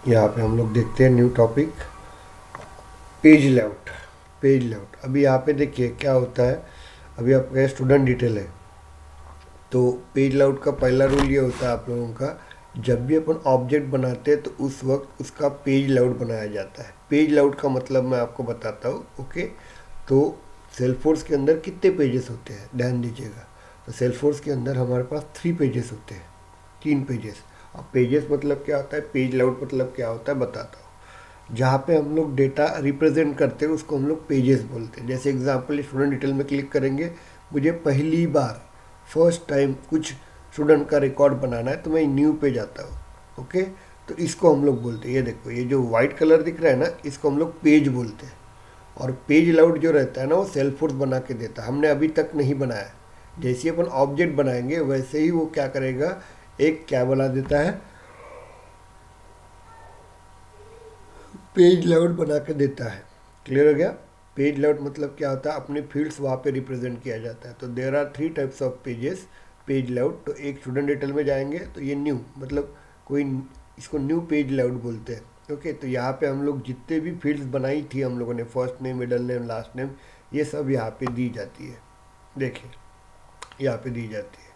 यहाँ पे हम लोग देखते हैं new topic, page layout. Page layout अभी यहाँ पे देखिए क्या होता है। अभी आपका स्टूडेंट डिटेल है, तो पेज लेआउट का पहला रूल ये होता है आप लोगों का, जब भी अपन ऑब्जेक्ट बनाते हैं तो उस वक्त उसका पेज लेआउट बनाया जाता है। पेज लेआउट का मतलब मैं आपको बताता हूँ। ओके, तो सेल्सफोर्स के अंदर कितने पेजेस होते हैं ध्यान दीजिएगा। तो सेल्सफोर्स के अंदर हमारे पास 3 पेजेस होते हैं, 3 पेजेस। अब पेजेस मतलब क्या होता है, पेज लेआउट मतलब क्या होता है बताता हूँ। जहाँ पे हम लोग डेटा रिप्रेजेंट करते हैं उसको हम लोग पेजेस बोलते हैं। जैसे एग्जांपल, स्टूडेंट डिटेल में क्लिक करेंगे, मुझे पहली बार फर्स्ट टाइम कुछ स्टूडेंट का रिकॉर्ड बनाना है तो मैं न्यू पे जाता हूँ। ओके, तो इसको हम लोग बोलते हैं, ये देखो ये जो वाइट कलर दिख रहा है ना, इसको हम लोग पेज बोलते हैं। और पेज लेआउट जो रहता है ना, वो सेल्सफोर्स बना के देता है, हमने अभी तक नहीं बनाया है। जैसे ही अपन ऑब्जेक्ट बनाएंगे वैसे ही वो क्या करेगा, एक क्या बना देता है, पेज लेआउट बना के देता है। क्लियर हो गया। पेज लेआउट मतलब क्या होता है, अपने फील्ड्स वहाँ पे रिप्रेजेंट किया जाता है। तो there are 3 types of pages page layout. तो एक स्टूडेंट डिटेल में जाएंगे तो ये न्यू मतलब कोई, इसको न्यू पेज लेआउट बोलते हैं। ओके, तो यहाँ पे हम लोग जितने भी फील्ड्स बनाई थी हम लोगों ने, first name, middle name, last name, ये सब यहाँ पे दी जाती है। देखिए यहाँ पे दी जाती है।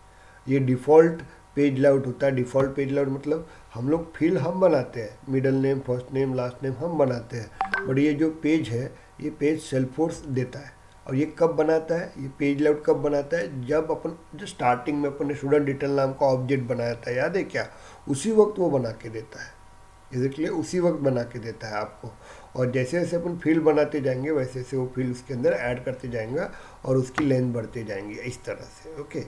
ये डिफ़ॉल्ट पेज लेआउट होता है। डिफ़ॉल्ट पेज लेआउट मतलब हम लोग फील्ड हम बनाते हैं, middle name, first name, last name हम बनाते हैं, बट ये जो पेज है ये पेज सेल्सफोर्स देता है। और ये कब बनाता है, ये पेज लेआउट कब बनाता है, जब अपन जो स्टार्टिंग में अपन ने स्टूडेंट डिटेल नाम का ऑब्जेक्ट बनाया था, याद है क्या, उसी वक्त वो बना के देता है। इसलिए उसी वक्त बना के देता है आपको। और जैसे जैसे अपन फील्ड बनाते जाएंगे वैसे वैसे वो फील्ड उसके अंदर ऐड करते जाएंगे और उसकी लेंथ बढ़ते जाएंगे इस तरह से। ओके,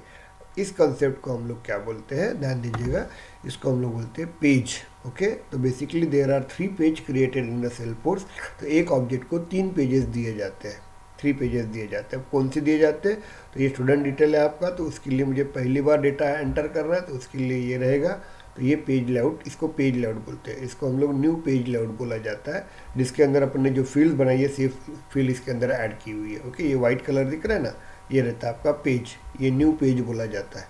इस कंसेप्ट को हम लोग क्या बोलते हैं, ध्यान दीजिएगा, इसको हम लोग बोलते हैं पेज। ओके, तो basically there are 3 page created in the Salesforce. तो एक ऑब्जेक्ट को 3 पेजेस दिए जाते हैं, 3 पेजेस दिए जाते हैं। कौन से दिए जाते हैं, तो ये स्टूडेंट डिटेल है आपका, तो उसके लिए मुझे पहली बार डेटा एंटर करना है तो उसके लिए ये रहेगा। तो ये पेज लेआउट, इसको पेज लेआउट बोलते हैं। इसको हम लोग न्यू पेज लेआउट बोला जाता है, जिसके अंदर अपन ने जो फील्ड बनाई है सेफ फील्ड इसके अंदर ऐड की हुई है। ओके, ये वाइट कलर दिख रहा है ना, ये रहता है आपका पेज, ये न्यू पेज बोला जाता है।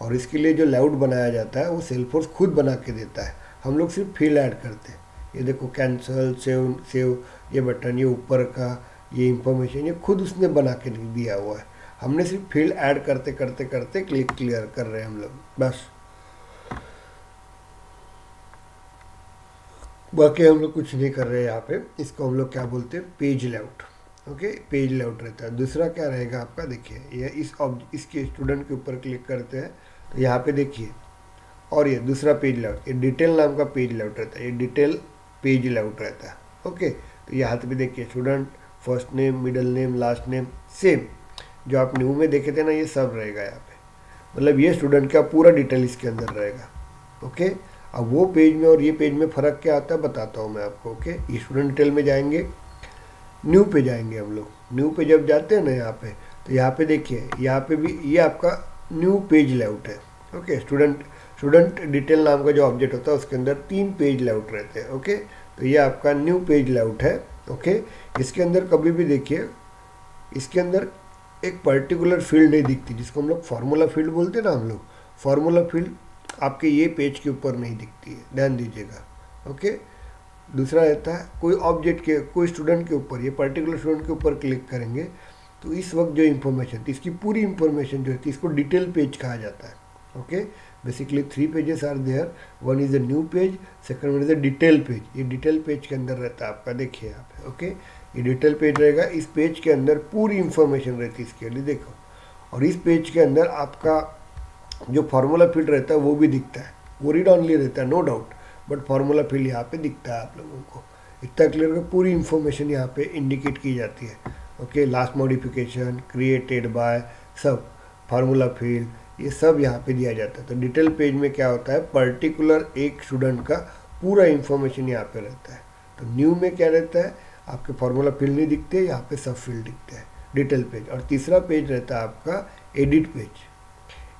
और इसके लिए जो लेआउट बनाया जाता है वो सेल्सफोर्स खुद बना के देता है, हम लोग सिर्फ फील्ड ऐड करते हैं। ये देखो कैंसल, सेव सेव, ये बटन, ये ऊपर का ये इंफॉर्मेशन, ये खुद उसने बना के दिया हुआ है। हमने सिर्फ फील्ड ऐड करते करते करते क्लिक क्लियर कर रहे हैं हम लोग, बस। बाकी हम लोग कुछ नहीं कर रहे हैं यहाँ पे। इसको हम लोग क्या बोलते हैं, page layout. Okay, page layout रहता है। दूसरा क्या रहेगा आपका, देखिए ये इसके स्टूडेंट के ऊपर क्लिक करते हैं तो यहाँ पे देखिए, और ये दूसरा पेज लेआउट, ये डिटेल नाम का पेज लेआउट रहता है, ये डिटेल पेज लेआउट रहता है। ओके, तो यहाँ पे देखिए student, first name, middle name, last name, same जो आप न्यू में देखे थे ना, ये सब रहेगा यहाँ पे। मतलब ये स्टूडेंट का पूरा डिटेल इसके अंदर रहेगा। ओके, अब वो पेज में और ये पेज में फ़र्क क्या आता है बताता हूँ मैं आपको। ओके, ये स्टूडेंट डिटेल में जाएंगे, न्यू पे जाएंगे हम लोग। न्यू पे जब जाते हैं ना यहाँ पे, तो यहाँ पे देखिए, यहाँ पे भी ये आपका न्यू पेज लेआउट है। ओके, स्टूडेंट डिटेल नाम का जो ऑब्जेक्ट होता है उसके अंदर 3 पेज लेआउट रहते हैं। ओके, तो ये आपका न्यू पेज लेआउट है। ओके, इसके अंदर कभी भी देखिए, इसके अंदर एक पर्टिकुलर फील्ड नहीं दिखती, जिसको हम लोग फार्मूला फील्ड बोलते हैं ना हम लोग। फार्मूला फील्ड आपके ये पेज के ऊपर नहीं दिखती है, ध्यान दीजिएगा। ओके, दूसरा रहता है कोई ऑब्जेक्ट के, कोई स्टूडेंट के ऊपर, ये पर्टिकुलर स्टूडेंट के ऊपर क्लिक करेंगे तो इस वक्त जो इन्फॉर्मेशन थी, इसकी पूरी इन्फॉर्मेशन जो है इसको डिटेल पेज कहा जाता है। Okay, basically 3 pages are there, one is a new page, second one is a detail page. ये डिटेल पेज के अंदर रहता है आपका, देखिए यहाँ पे। ओके, ये डिटेल पेज रहेगा, इस पेज के अंदर पूरी इन्फॉर्मेशन रहती है इसके लिए, देखो। और इस पेज के अंदर आपका जो फार्मूला फील्ड रहता है वो भी दिखता है, वो रीड ऑनली रहता है no doubt, but formula field यहाँ पे दिखता है आप लोगों को। इतना क्लियर कर, पूरी इन्फॉर्मेशन यहाँ पे इंडिकेट की जाती है। Okay, last modification, created by, सब फार्मूला फील्ड, ये सब यहाँ पे दिया जाता है। तो डिटेल पेज में क्या होता है, पर्टिकुलर एक स्टूडेंट का पूरा इन्फॉर्मेशन यहाँ पे रहता है। तो न्यू में क्या रहता है, आपके फार्मूला फील्ड नहीं दिखते, यहाँ पे सब फील्ड दिखते हैं, डिटेल पेज। और तीसरा पेज रहता है आपका edit page.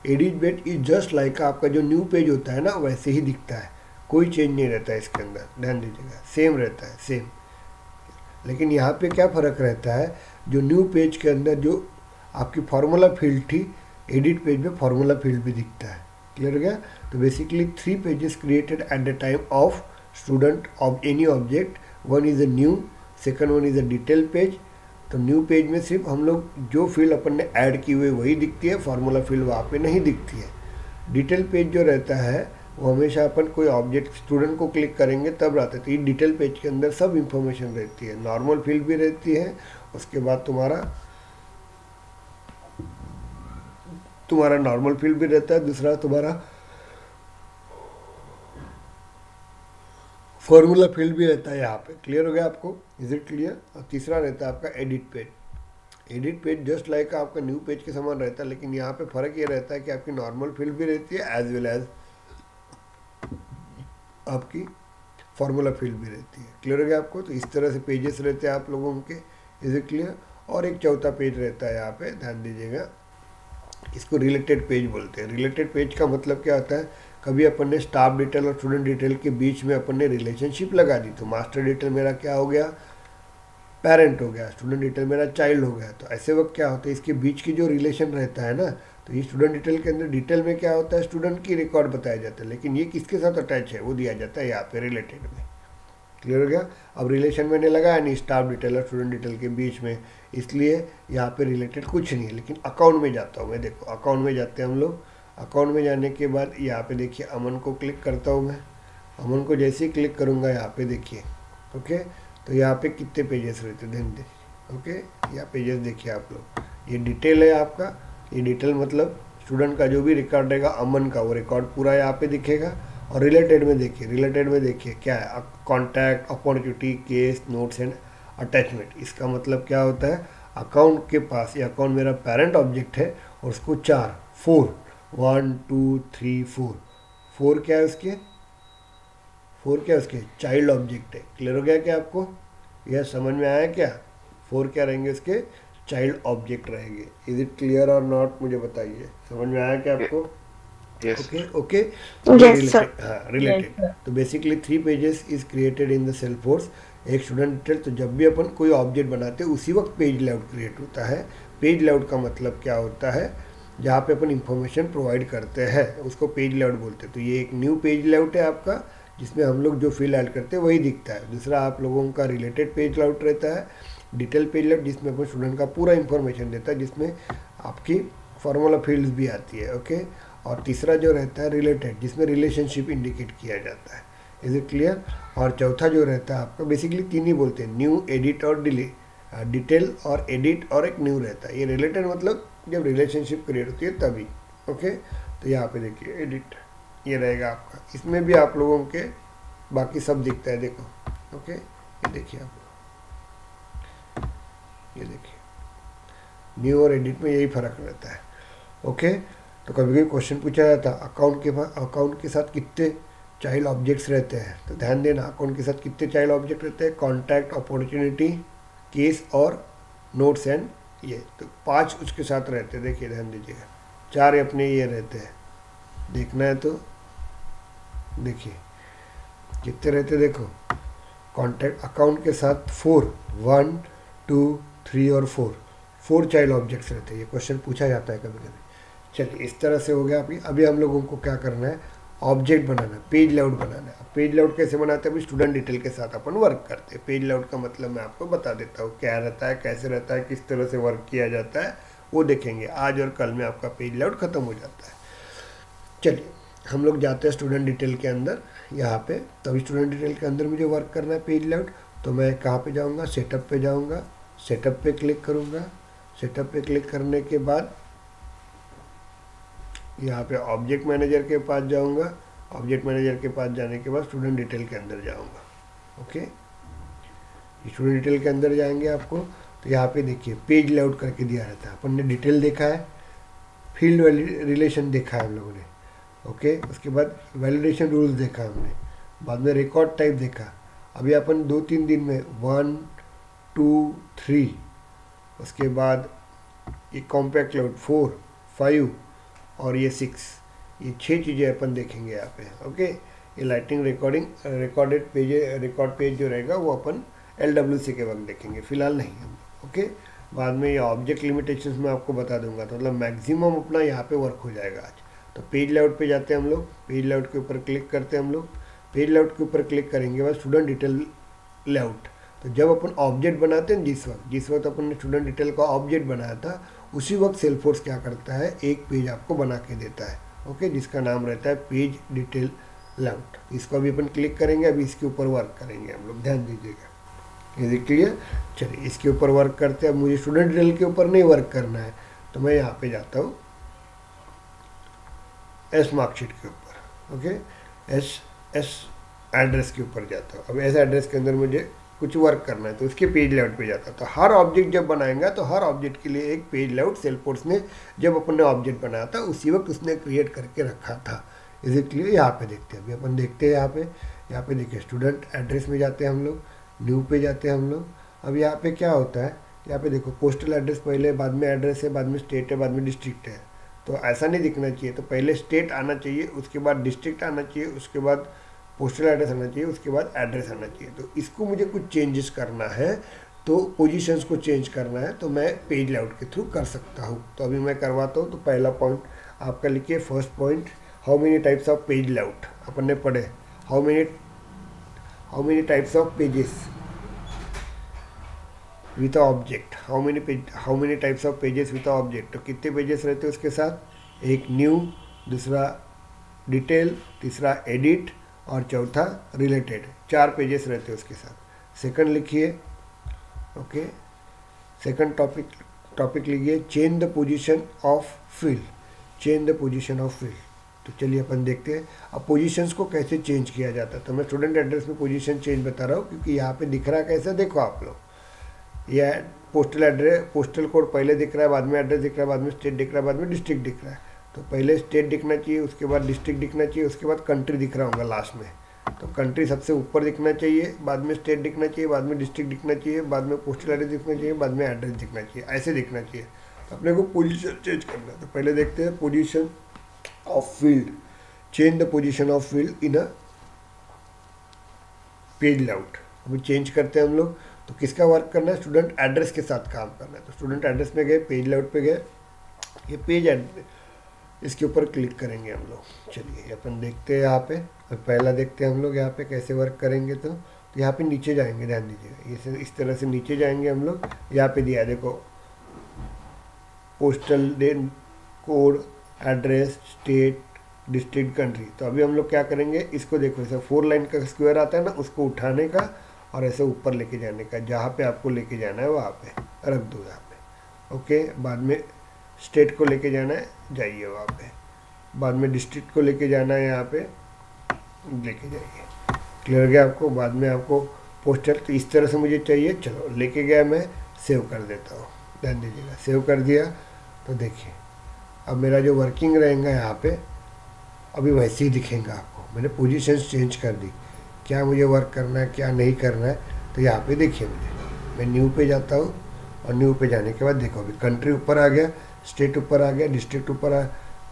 Edit page is just like आपका जो न्यू पेज होता है ना, वैसे ही दिखता है, कोई चेंज नहीं रहता है इसके अंदर, ध्यान दीजिएगा, सेम रहता है, सेम। लेकिन यहाँ पे क्या फ़र्क रहता है, जो न्यू पेज के अंदर जो आपकी फार्मूला फील्ड थी, एडिट पेज में फार्मूला फील्ड भी दिखता है। क्लियर हो गया। तो basically 3 pages created at the time of student of any object, one is a new, second one is a detail page. तो न्यू पेज में सिर्फ हम लोग जो फील्ड अपन ने ऐड की हुई वही दिखती है, फार्मूला फील्ड वहाँ पे नहीं दिखती है। डिटेल पेज जो रहता है वो हमेशा अपन कोई ऑब्जेक्ट स्टूडेंट को क्लिक करेंगे तब रहता है। तो ये डिटेल पेज के अंदर सब इंफॉर्मेशन रहती है, नॉर्मल फील्ड भी रहती है, उसके बाद तुम्हारा नॉर्मल फील्ड भी रहता है, दूसरा तुम्हारा फॉर्मूला फील्ड भी रहता है यहाँ पे। क्लियर हो गया आपको? Is it clear? और तीसरा रहता है आपका edit page. Edit page just like आपका न्यू पेज के समान रहता है, लेकिन यहाँ पे फ़र्क ये रहता है कि आपकी नॉर्मल फील्ड भी रहती है एज वेल एज आपकी फार्मूला फील्ड भी रहती है। क्लियर हो गया आपको? तो इस तरह से पेजेस रहते हैं आप लोगों के। Is it clear? और एक चौथा पेज रहता है यहाँ पे, ध्यान दीजिएगा, इसको रिलेटेड पेज बोलते हैं। रिलेटेड पेज का मतलब क्या होता है, कभी अपन ने स्टाफ डिटेल और स्टूडेंट डिटेल के बीच में अपन ने रिलेशनशिप लगा दी, तो मास्टर डिटेल मेरा क्या हो गया, पेरेंट हो गया, स्टूडेंट डिटेल मेरा चाइल्ड हो गया। तो ऐसे वक्त क्या होता है, इसके बीच की जो रिलेशन रहता है ना, तो ये स्टूडेंट डिटेल के अंदर डिटेल में क्या होता है, स्टूडेंट की रिकॉर्ड बताया जाता है, लेकिन ये किसके साथ अटैच है वो दिया जाता है यहाँ पे रिलेटेड में। क्लियर हो गया? अब रिलेशन मैंने लगाया नहीं स्टाफ डिटेल और स्टूडेंट डिटेल के बीच में, इसलिए यहाँ पे रिलेटेड कुछ नहीं है। लेकिन अकाउंट में जाता हूँ मैं, देखो अकाउंट में जाते हैं हम लोग। अकाउंट में जाने के बाद यहाँ पे देखिए अमन को क्लिक करता हूँ मैं। अमन को जैसे ही क्लिक करूँगा यहाँ पे देखिए, ओके, तो यहाँ पे कितने पेजेस रहते हैं, ध्यान देखिए, ओके, यहाँ पेजेस देखिए आप लोग। ये डिटेल है आपका, ये डिटेल मतलब स्टूडेंट का जो भी रिकॉर्ड रहेगा अमन का, वो रिकॉर्ड पूरा यहाँ पे दिखेगा। और रिलेटेड में देखिए, रिलेटेड में देखिए क्या है, contact, opportunity, case, notes and attachment. इसका मतलब क्या होता है, अकाउंट के पास, ये अकाउंट मेरा पेरेंट ऑब्जेक्ट है और उसको 4 1 2 3 4 क्या है उसके, 4 क्या है उसके, चाइल्ड ऑब्जेक्ट है। क्लियर हो गया क्या आपको? यह समझ में आया क्या? 4 क्या रहेंगे उसके, चाइल्ड ऑब्जेक्ट रहेंगे। इज इट क्लियर और नॉट, मुझे बताइए, समझ में आया क्या आपको? Okay okay, related. तो basically 3 pages is created in the Salesforce. एक स्टूडेंट डिटेल, तो जब भी अपन कोई ऑब्जेक्ट बनाते हैं उसी वक्त पेज लेआउट क्रिएट होता है। पेज लेआउट का मतलब क्या होता है, जहाँ पे अपन इंफॉर्मेशन प्रोवाइड करते हैं उसको पेज लेआउट बोलते हैं। तो ये एक न्यू पेज लेआउट है आपका, जिसमें हम लोग जो फील्ड ऐड करते हैं वही दिखता है। दूसरा आप लोगों का रिलेटेड पेज लेआउट रहता है, डिटेल पेज लेआउट, जिसमें अपन स्टूडेंट का पूरा इंफॉर्मेशन देता है, जिसमें आपकी फार्मूला फील्ड्स भी आती है, ओके। और तीसरा जो रहता है रिलेटेड, जिसमें रिलेशनशिप इंडिकेट किया जाता है। Is it clear? और चौथा जो रहता है आपका, बेसिकली 3 ही बोलते हैं, न्यू, एडिट और डिटेल और एडिट और एक न्यू रहता है। ये रिलेटेड मतलब जब रिलेशनशिप क्रिएट होती है तभी, ओके। तो यहाँ पे देखिए एडिट, ये रहेगा आपका, इसमें भी आप लोगों के बाकी सब दिखता है, देखो, ओके। ये देखिए आप, ये देखिए न्यू और एडिट में यही फर्क रहता है, ओके। तो कभी कभी क्वेश्चन पूछा जाता है अकाउंट के साथ कितने चाइल्ड ऑब्जेक्ट्स रहते हैं, तो ध्यान देना अकाउंट के साथ कितने चाइल्ड ऑब्जेक्ट रहते हैं, कॉन्टैक्ट, अपॉर्चुनिटी, केस और नोट्स एंड ये, तो 5 उसके साथ रहते हैं। देखिए ध्यान दीजिएगा, 4 अपने ये रहते हैं, देखना है तो देखिए कितने रहते हैं, देखो कॉन्टैक्ट अकाउंट के साथ 4 1 2 3 और 4 चाइल्ड ऑब्जेक्ट्स रहते हैं। ये क्वेश्चन पूछा जाता है कभी कभी। चलिए इस तरह से हो गया। अभी हम लोगों को क्या करना है, ऑब्जेक्ट बनाना है, पेज लेआउट बनाना है। पेज लेआउट कैसे बनाते हैं, अभी स्टूडेंट डिटेल के साथ अपन वर्क करते हैं। पेज लेआउट का मतलब मैं आपको बता देता हूँ क्या रहता है, कैसे रहता है, किस तरह से वर्क किया जाता है, वो देखेंगे। आज और कल में आपका पेज लेआउट खत्म हो जाता है। चलिए हम लोग जाते हैं स्टूडेंट डिटेल के अंदर, यहाँ पे। तभी स्टूडेंट डिटेल के अंदर मुझे वर्क करना है पेज लेआउट। तो मैं कहाँ पे जाऊँगा, सेटअप पे जाऊँगा, सेटअप पे क्लिक करूँगा। सेटअप पे क्लिक करने के बाद यहाँ पे ऑब्जेक्ट मैनेजर के पास जाऊँगा। ऑब्जेक्ट मैनेजर के पास जाने के बाद स्टूडेंट डिटेल के अंदर जाऊँगा, ओके। स्टूडेंट डिटेल के अंदर जाएंगे आपको, तो यहाँ पे देखिए पेज लेआउट करके दिया रहता है। अपन ने डिटेल देखा है, फील्ड रिलेशन देखा है हम लोगों ने, ओके। उसके बाद वैलिडेशन रूल्स देखा हमने, बाद में रिकॉर्ड टाइप देखा। अभी अपन 2-3 दिन में 1 2 3, उसके बाद ये कॉम्पैक्ट लेआउट 4 5 और ये 6, ये 6 चीज़ें अपन देखेंगे यहाँ पे, ओके। ये लाइटिंग रिकॉर्ड पेज जो रहेगा वो अपन LWC के वक्त देखेंगे, फिलहाल नहीं हम, ओके। बाद में ये ऑब्जेक्ट लिमिटेशंस मैं आपको बता दूंगा, तो मतलब मैक्सिमम अपना यहाँ पे वर्क हो जाएगा आज। तो पेज लेआउट पे जाते हैं हम लोग, पेज लेआउट के ऊपर क्लिक करते हैं हम लोग। पेज लेआउट के ऊपर क्लिक करेंगे बाद स्टूडेंट डिटेल लेआउट। तो जब अपन ऑब्जेक्ट बनाते हैं जिस वक्त अपन ने स्टूडेंट डिटेल का ऑब्जेक्ट बनाया था, उसी वक्त सेल्सफोर्स क्या करता है, एक पेज आपको बना के देता है, ओके, जिसका नाम रहता है पेज डिटेल लेआउट। इसको अभी अपन क्लिक करेंगे, अभी इसके ऊपर वर्क करेंगे हम लोग, ध्यान दीजिएगा। ये क्लियर? चलिए इसके ऊपर वर्क करते हैं। अब मुझे स्टूडेंट डिटेल के ऊपर नहीं वर्क करना है, तो मैं यहाँ पे जाता हूँ एस मार्कशीट के ऊपर, ओके, एस एड्रेस के ऊपर जाता हूँ। अब एस एड्रेस के अंदर मुझे कुछ वर्क करना है, तो उसके पेज लेआउट पे जाता है। तो हर ऑब्जेक्ट जब बनाएंगा तो हर ऑब्जेक्ट के लिए एक पेज लेआउट सेल्सफोर्स ने जब अपन ने ऑब्जेक्ट बनाया था उसी वक्त उसने क्रिएट करके रखा था। इसीलिए यहाँ पे देखते हैं, अभी अपन देखते हैं यहाँ पे देखिए स्टूडेंट एड्रेस में जाते हैं हम लोग, न्यू पे जाते हैं हम लोग। अब यहाँ पे क्या होता है, यहाँ पे देखो पोस्टल एड्रेस पहले, बाद में एड्रेस है, बाद में स्टेट है, बाद में डिस्ट्रिक्ट है। तो ऐसा नहीं दिखना चाहिए, तो पहले स्टेट आना चाहिए, उसके बाद डिस्ट्रिक्ट आना चाहिए, उसके बाद पोस्टल एड्रेस आना चाहिए, उसके बाद एड्रेस आना चाहिए। तो इसको मुझे कुछ चेंजेस करना है, तो पोजीशंस को चेंज करना है, तो मैं पेज लेआउट के थ्रू कर सकता हूँ। तो अभी मैं करवाता हूँ। तो पहला पॉइंट आपका लिखिए, first point, how many types of page layout अपन ने पढ़े, how many types of pages with object, how many types of pages with object. तो कितने पेजेस रहते हैं उसके साथ, एक न्यू, दूसरा डिटेल, तीसरा एडिट और चौथा रिलेटेड, 4 पेजेस रहते हैं उसके साथ। सेकंड लिखिए, ओके, सेकंड टॉपिक लिखिए, change the position of field, change the position of field. तो चलिए अपन देखते हैं अब पोजीशंस को कैसे चेंज किया जाता है। तो मैं स्टूडेंट एड्रेस में पोजीशन चेंज बता रहा हूँ, क्योंकि यहाँ पे दिख रहा है कैसे, देखो आप लोग, यह पोस्टल एड्रेस, पोस्टल कोड पहले दिख रहा है, बाद में एड्रेस दिख रहा है, बाद में स्टेट दिख रहा है, बाद में डिस्ट्रिक्ट दिख रहा है। तो पहले स्टेट दिखना चाहिए, उसके बाद डिस्ट्रिक्ट दिखना चाहिए, उसके बाद कंट्री दिख रहा होगा लास्ट में। तो कंट्री सबसे ऊपर दिखना चाहिए, बाद में स्टेट दिखना चाहिए, बाद में डिस्ट्रिक्ट दिखना चाहिए, बाद में पोस्टल एड्रेस दिखना चाहिए, बाद में एड्रेस दिखना चाहिए, ऐसे दिखना चाहिए। तो अपने को पोजीशन चेंज करना है। तो पहले देखते हैं position of field, change the position of field in a page layout. अभी चेंज करते हैं हम लोग। तो किसका वर्क करना है, स्टूडेंट एड्रेस के साथ काम करना है। तो स्टूडेंट एड्रेस में गए, पेज लेआउट पे गए, ये पेज एड्रेस, इसके ऊपर क्लिक करेंगे हम लोग। चलिए अपन देखते हैं यहाँ पे, पहला देखते हैं हम लोग यहाँ पे कैसे वर्क करेंगे। तो यहाँ पे नीचे जाएंगे, ध्यान दीजिएगा, इस तरह से नीचे जाएंगे हम लोग। यहाँ पे दिया देखो, postal code, address, state, district, country. तो अभी हम लोग क्या करेंगे, इसको देखो, ऐसा 4 लाइन का स्क्वायर आता है ना, उसको उठाने का और ऐसे ऊपर लेके जाने का, जहाँ पे आपको लेके जाना है वहाँ पे रख दो यहाँ पे, ओके। बाद में स्टेट को लेके जाना है, जाइए वहाँ पे, बाद में डिस्ट्रिक्ट को लेके जाना है, यहाँ पे लेके जाइए, क्लियर हो गया आपको। बाद में आपको पोस्टल, तो इस तरह से मुझे चाहिए, चलो लेके गया, मैं सेव कर देता हूँ, ध्यान दीजिएगा, सेव कर दिया। तो देखिए अब मेरा जो वर्किंग रहेगा यहाँ पे अभी वैसे ही दिखेगा आपको। मैंने पोजीशंस चेंज कर दी, क्या मुझे वर्क करना है क्या नहीं करना है। तो यहाँ पे देखिए, मैं न्यू पे जाता हूँ और न्यू पे जाने के बाद देखो अभी कंट्री ऊपर आ गया, स्टेट ऊपर आ गया, डिस्ट्रिक्ट ऊपर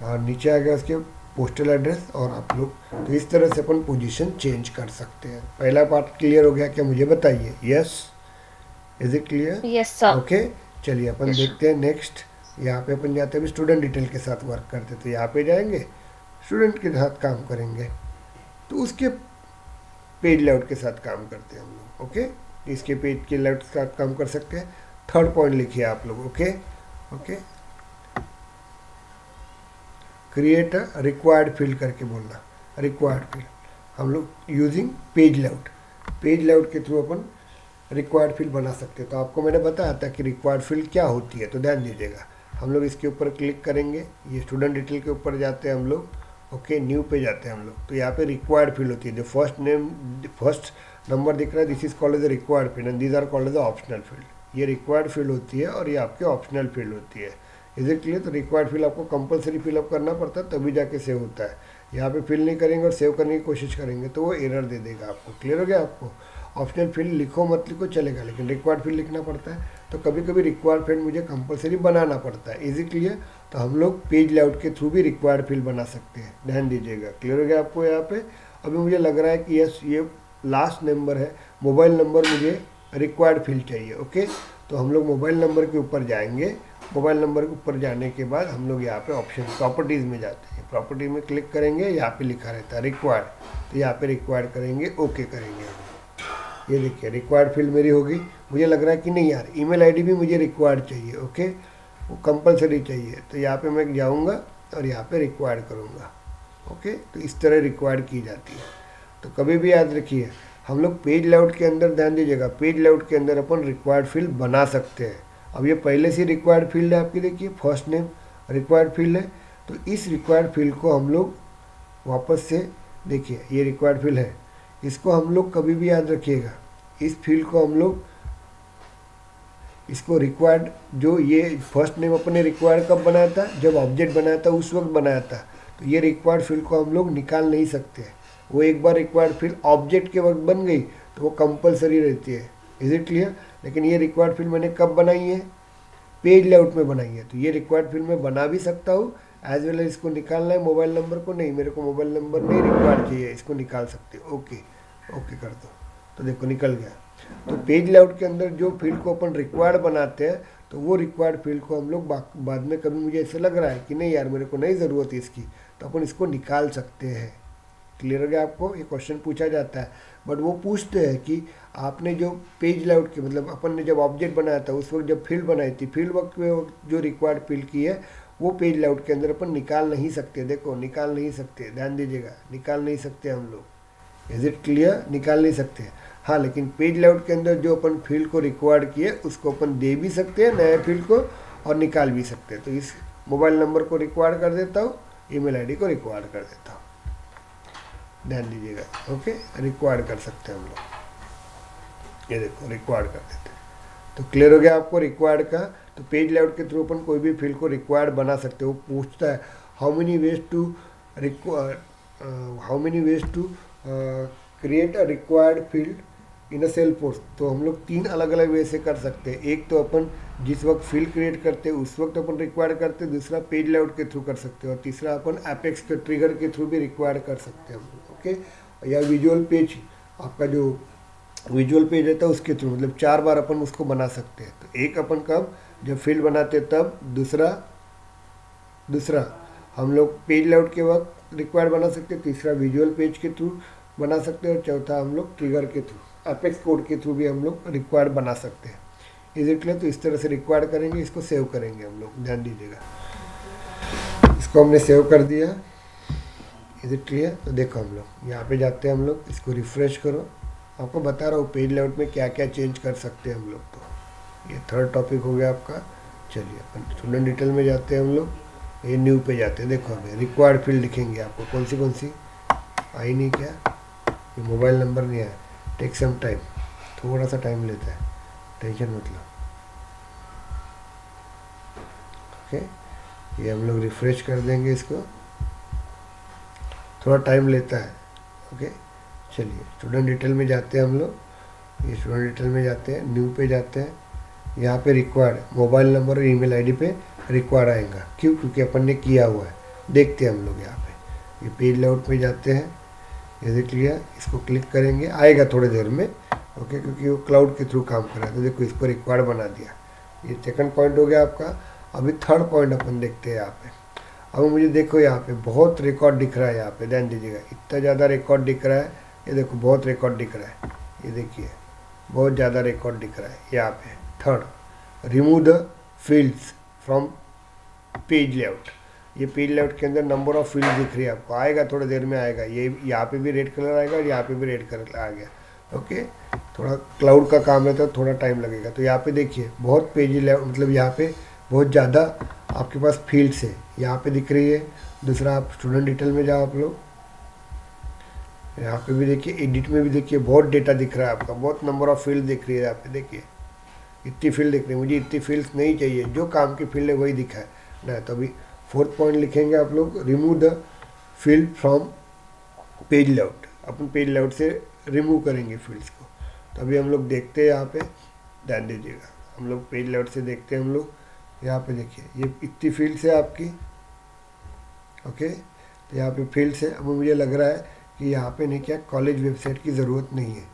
और नीचे आ गया उसके पोस्टल एड्रेस और आप लोग। तो इस तरह से अपन पोजीशन चेंज कर सकते हैं। पहला पार्ट क्लियर हो गया क्या, मुझे बताइए। Yes, is it clear? Yes sir. Okay, चलिए अपन देखते हैं नेक्स्ट। यहाँ पे अपन जाते हैं स्टूडेंट डिटेल के साथ वर्क करते, तो यहाँ पे जाएंगे, स्टूडेंट के साथ काम करेंगे, तो उसके पेज लेआउट के साथ काम करते हैं हम लोग, ओके। इसके पेज के लेआउट के साथ काम कर सकते हैं। थर्ड पॉइंट लिखिए आप लोग, okay okay. Create a required field करके बोलना, रिक्वायर्ड फील्ड हम लोग using page layout, page layout के थ्रू अपन रिक्वायर्ड फील्ड बना सकते हैं। तो आपको मैंने बताया था कि रिक्वायर्ड फील्ड क्या होती है, तो ध्यान दीजिएगा। हम लोग इसके ऊपर क्लिक करेंगे, ये स्टूडेंट डिटेल के ऊपर जाते हैं हम लोग, ओके, न्यू पे जाते हैं हम लोग। तो यहाँ पे रिक्वायर्ड फील्ड होती है, जो फर्स्ट नंबर दिख रहा है, this is called as required field and these are called as optional field. ये रिक्वायर्ड फील्ड होती है और ये आपके ऑप्शनल फील्ड होती है। Is it clear? तो रिक्वायर्ड फील्ड आपको कंपलसरी फिलअप करना पड़ता है, तभी जाके सेव होता है। यहाँ पे फिल नहीं करेंगे और सेव करने की कोशिश करेंगे तो वो एरर दे देगा आपको। क्लियर हो गया आपको? ऑप्शनल फील्ड लिखो मत लिखो चलेगा, लेकिन रिक्वायर्ड फील्ड लिखना पड़ता है। तो कभी कभी रिक्वायर्ड फील्ड मुझे कंपलसरी बनाना पड़ता है। Is it clear? तो हम लोग पेज लेआउट के थ्रू भी रिक्वायर्ड फील्ड बना सकते हैं, ध्यान दीजिएगा। क्लियर हो गया आपको? यहाँ पे अभी मुझे लग रहा है कि यस, ये लास्ट नंबर है, मोबाइल नंबर मुझे रिक्वायर्ड फील्ड चाहिए, ओके। तो हम लोग मोबाइल नंबर के ऊपर जाएंगे, मोबाइल नंबर के ऊपर जाने के बाद हम लोग यहाँ पे ऑप्शन प्रॉपर्टीज़ में जाते हैं। प्रॉपर्टी में क्लिक करेंगे, यहाँ पे लिखा रहता है रिक्वायर्ड, तो यहाँ पे रिक्वायर्ड करेंगे, ओके करेंगे हम। ये देखिए रिक्वायर्ड फील्ड मेरी होगी। मुझे लग रहा है कि नहीं यार ईमेल आईडी भी मुझे रिक्वायर्ड चाहिए, ओके वो कंपलसरी चाहिए, तो यहाँ पे मैं जाऊँगा और यहाँ पे रिक्वायर्ड करूँगा, ओके। तो इस तरह रिक्वायर्ड की जाती है। तो कभी भी याद रखिए हम लोग पेज लेआउट के अंदर, ध्यान दीजिएगा, पेज लेआउट के अंदर अपन रिक्वायर्ड फील्ड बना सकते हैं। अब ये पहले से रिक्वायर्ड फील्ड है आपकी, देखिए फर्स्ट नेम रिक्वायर्ड फील्ड है, तो इस रिक्वायर्ड फील्ड को हम लोग वापस से देखिए ये रिक्वायर्ड फील्ड है, इसको हम लोग कभी भी याद रखिएगा, इस फील्ड को हम लोग इसको रिक्वायर्ड, जो ये फर्स्ट नेम अपने रिक्वायर्ड कब बनाया था, जब ऑब्जेक्ट बनाया था उस वक्त बनाया था, तो ये रिक्वायर्ड फील्ड को हम लोग निकाल नहीं सकते। वो एक बार रिक्वायर्ड फील्ड ऑब्जेक्ट के वक्त बन गई तो वो कंपलसरी रहती है। Is it clear? लेकिन ये रिक्वायर्ड फील्ड मैंने कब बनाई है, पेज लेआउट में बनाई है, तो ये रिक्वायर्ड फील्ड मैं बना भी सकता हूँ एज वेल एज इसको निकालना है मोबाइल नंबर को, नहीं मेरे को मोबाइल नंबर नहीं रिक्वायर्ड चाहिए, इसको निकाल सकते हो, ओके ओके कर दो, तो देखो निकल गया। तो पेज लेआउट के अंदर जो फील्ड को अपन रिक्वायर्ड बनाते हैं, तो वो रिक्वायर्ड फील्ड को हम लोग बाद में कभी मुझे ऐसा लग रहा है कि नहीं यार मेरे को नहीं ज़रूरत है इसकी, तो अपन इसको निकाल सकते हैं। क्लियर हो गया आपको? ये क्वेश्चन पूछा जाता है, बट वो पूछते हैं कि आपने जो पेज लेआउट के मतलब अपन ने जब ऑब्जेक्ट बनाया था उस वक्त जब फील्ड बनाई थी, फील्ड वक्त में जो रिक्वायर्ड फील्ड की है वो पेज लेआउट के अंदर अपन निकाल नहीं सकते। देखो निकाल नहीं सकते, ध्यान दीजिएगा, निकाल नहीं सकते हम लोग। Is it clear? निकाल नहीं सकते। हाँ, लेकिन पेज लेआउट के अंदर जो अपन फील्ड को रिक्वायर्ड किए उसको अपन दे भी सकते हैं नए फील्ड को, और निकाल भी सकते हैं। तो इस मोबाइल नंबर को रिक्वायर्ड कर देता हूँ, ईमेल आईडी को रिक्वायर्ड कर देता हूँ, ध्यान दीजिएगा, ओके। रिक्वायर्ड कर सकते हैं हम लोग, ये देखो रिक्वायर्ड कर देते हैं। तो क्लियर हो गया आपको रिक्वायर्ड का? तो पेज लेआउट के थ्रू अपन कोई भी फील्ड को रिक्वायर्ड बना सकते हो। पूछता है how many ways to create a required field in a Salesforce. तो हम लोग 3 अलग अलग वे से कर सकते हैं। एक तो अपन जिस वक्त फील्ड क्रिएट करते हैं उस वक्त अपन रिक्वायर्ड करते हैं, दूसरा पेज लेआउट के थ्रू कर सकते हैं, और तीसरा अपन एपेक्स के ट्रिगर के थ्रू भी रिक्वायर्ड कर सकते हैं, ओके। या विजुअल पेज, आपका जो विजुअल पेज रहता है उसके थ्रू, मतलब 4 बार अपन उसको बना सकते हैं। तो एक अपन कब जब फील्ड बनाते हैं तब, दूसरा हम लोग पेज लेआउट के वक्त रिक्वायर्ड बना सकते हैं, तीसरा विजुअल पेज के थ्रू बना सकते हैं, और चौथा हम लोग ट्रिगर के थ्रू, एपेक्स कोड के थ्रू भी हम लोग रिक्वायर्ड बना सकते हैं। Is it clear? तो इस तरह से रिक्वायर्ड करेंगे, इसको सेव करेंगे हम लोग, ध्यान दीजिएगा। इसको हमने सेव कर दिया। Is it clear? तो देखो हम लोग यहाँ पे जाते हैं, हम लोग इसको रिफ्रेश करो, आपको बता रहा हूँ पेज लेआउट में क्या क्या चेंज कर सकते हैं हम लोग। तो ये 3rd टॉपिक हो गया आपका। चलिए अपन स्टूडेंट डिटेल में जाते हैं हम लोग, ये न्यू पे जाते हैं। देखो हमें रिक्वायर्ड फील्ड दिखेंगे आपको, कौन सी आई नहीं, क्या ये मोबाइल नंबर नहीं आया, टेक सम टाइम, थोड़ा सा टाइम लेता है, टेंशन मत लो, ओके। ये हम लोग रिफ्रेश कर देंगे, इसको थोड़ा टाइम लेता है, ओके। चलिए स्टूडेंट डिटेल में जाते हैं हम लोग, ये स्टूडेंट डिटेल में जाते हैं, न्यू पे जाते हैं, यहाँ पे रिक्वायर्ड मोबाइल नंबर और ईमेल आईडी पे रिक्वायर्ड आएगा, क्यों? क्योंकि अपन ने किया हुआ है। देखते हैं हम लोग यहाँ पे, ये पेज लेआउट में जाते हैं, ये देख लिया, इसको क्लिक करेंगे, आएगा थोड़ी देर में, ओके, क्योंकि वो क्लाउड के थ्रू काम कर रहा है। तो देखो इसको रिक्वायर्ड बना दिया। ये 2nd पॉइंट हो गया आपका। अभी 3rd पॉइंट अपन देखते हैं यहाँ पे। अब मुझे देखो यहाँ पे बहुत रिकॉर्ड दिख रहा है, यहाँ पे ध्यान दीजिएगा, इतना ज़्यादा रिकॉर्ड दिख रहा है, ये देखो बहुत रिकॉर्ड दिख रहा है, ये देखिए बहुत ज़्यादा रिकॉर्ड दिख रहा है यहाँ पे। 3rd, remove the fields from page layout. ये पेज लेआउट के अंदर नंबर ऑफ फील्ड दिख रही है आपको, आएगा थोड़ी देर में आएगा, ये यहाँ पे भी रेड कलर आएगा और यहाँ पे भी रेड कलर आ गया, ओके। थोड़ा क्लाउड का काम है तो थोड़ा टाइम लगेगा। तो यहाँ पे देखिए बहुत पेज लेआउट, मतलब यहाँ पे बहुत ज़्यादा आपके पास फील्ड्स है, यहाँ पे दिख रही है। दूसरा आप स्टूडेंट डिटेल में जाओ आप लोग, यहाँ पे भी देखिए, एडिट में भी देखिए बहुत डेटा दिख रहा है आपका, बहुत नंबर ऑफ फील्ड दिख रही है यहाँ पे, देखिए इतनी फील्ड दिख रही है। मुझे इतनी फील्ड्स नहीं चाहिए, जो काम की फील्ड है वही दिखा है ना। तो अभी 4th पॉइंट लिखेंगे आप लोग, remove the field from page layout. Upon page layout से रिमूव करेंगे फील्ड्स को। तो अभी हम लोग देखते हैं यहाँ पे, ध्यान दीजिएगा, हम लोग पेज लेआउट से देखते हैं हम लोग। यहाँ पे देखिए ये इतनी फील्ड्स है आपकी, ओके। तो यहाँ पे फील्ड्स है। अब मुझे लग रहा है कि यहाँ पे नहीं, क्या कॉलेज वेबसाइट की ज़रूरत नहीं है,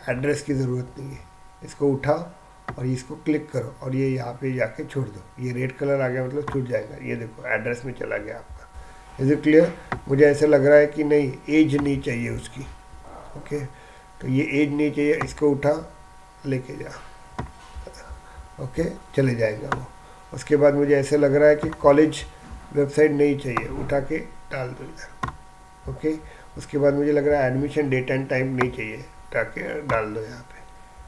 एड्रेस की ज़रूरत नहीं है। इसको उठाओ और इसको क्लिक करो और ये यहाँ पे जाके छोड़ दो। ये रेड कलर आ गया, मतलब छूट जाएगा। ये देखो एड्रेस में चला गया आपका, इज इट क्लियर? मुझे ऐसा लग रहा है कि नहीं, एज नहीं चाहिए उसकी, ओके, तो ये एज नहीं चाहिए, इसको उठा लेके जा, ओके, चले जाएगा वो। उसके बाद मुझे ऐसे लग रहा है कि कॉलेज वेबसाइट नहीं चाहिए, उठा के डाल दो इधर, ओके। उसके बाद मुझे लग रहा है एडमिशन डेट एंड टाइम नहीं चाहिए, उठा के डाल दो यहाँ पे।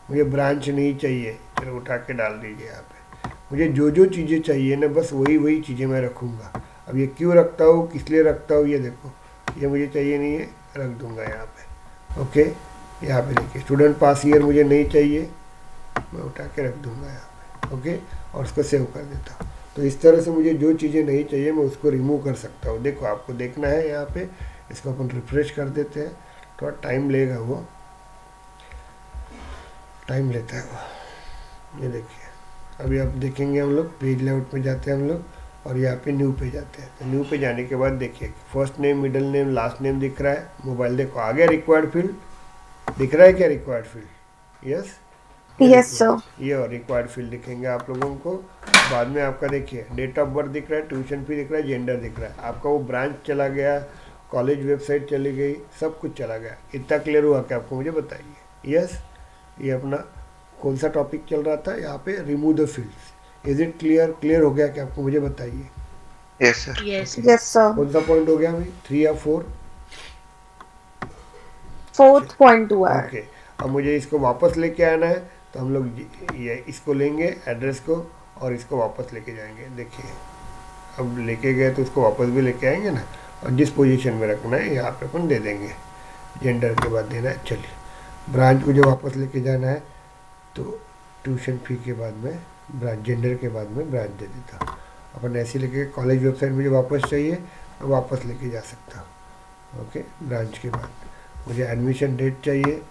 मुझे ब्रांच नहीं चाहिए, चलो उठा के डाल दीजिए यहाँ पे। मुझे जो जो चीज़ें चाहिए ना, बस वही वही चीज़ें मैं रखूँगा। अब ये क्यों रखता हूँ, किस लिए रखता हूँ, ये देखो, ये मुझे चाहिए नहीं है, रख दूँगा यहाँ पे, ओके। यहाँ पे देखिए स्टूडेंट पास ईयर मुझे नहीं चाहिए, मैं उठा के रख दूँगा यहाँ पे, ओके, और उसको सेव कर देता हूँ। तो इस तरह से मुझे जो चीज़ें नहीं चाहिए मैं उसको रिमूव कर सकता हूँ। देखो आपको देखना है यहाँ पे, इसको अपन रिफ्रेश कर देते हैं, थोड़ा टाइम लेगा, वो टाइम लेता है वो। ये देखिए अभी आप देखेंगे, हम लोग पेज लेआउट में जाते हैं हम लोग, और यहाँ पे न्यू पे जाते हैं। तो न्यू पे जाने के बाद देखिए first name, middle name, last name दिख रहा है, मोबाइल देखो आ गया, रिक्वायर्ड फील्ड दिख रहा है क्या, required field, yes yes sir. ये और रिक्वायर्ड फील्ड दिखेंगे आप लोगों को। बाद में आपका देखिए डेट ऑफ बर्थ दिख रहा है, ट्यूशन फी दिख रहा है, जेंडर दिख रहा है, आपका वो ब्रांच चला गया, कॉलेज वेबसाइट चली गई, सब कुछ चला गया। इतना क्लियर हुआ क्या आपको, मुझे बताइए। यस, ये अपना कौन सा टॉपिक चल रहा था यहाँ पे, remove the fields. Is it clear? Clear हो गया क्या आपको, मुझे बताइए। Yes sir. Yes sir. कौन सा पॉइंट हो गया भाई, 3 या 4? फोर्थ पॉइंट हुआ है। ओके, अब मुझे इसको वापस लेके आना है, तो हम लोग ये इसको लेंगे एड्रेस को, और इसको वापस लेके जाएंगे। देखिए अब लेके गए तो इसको वापस भी लेके आएंगे ना, और जिस पोजीशन में रखना है यहाँ पे अपन दे देंगे, जेंडर के बाद देना है। चलिए ब्रांच को जो वापस लेके जाना है, तो ट्यूशन फी के बाद में ब्रांच, जेंडर के बाद में ब्रांच दे देता। अपन ऐसे लेके कॉलेज वेबसाइट मुझे वापस चाहिए तो वापस लेके जा सकता हूँ, ओके। ब्रांच के बाद मुझे एडमिशन डेट चाहिए,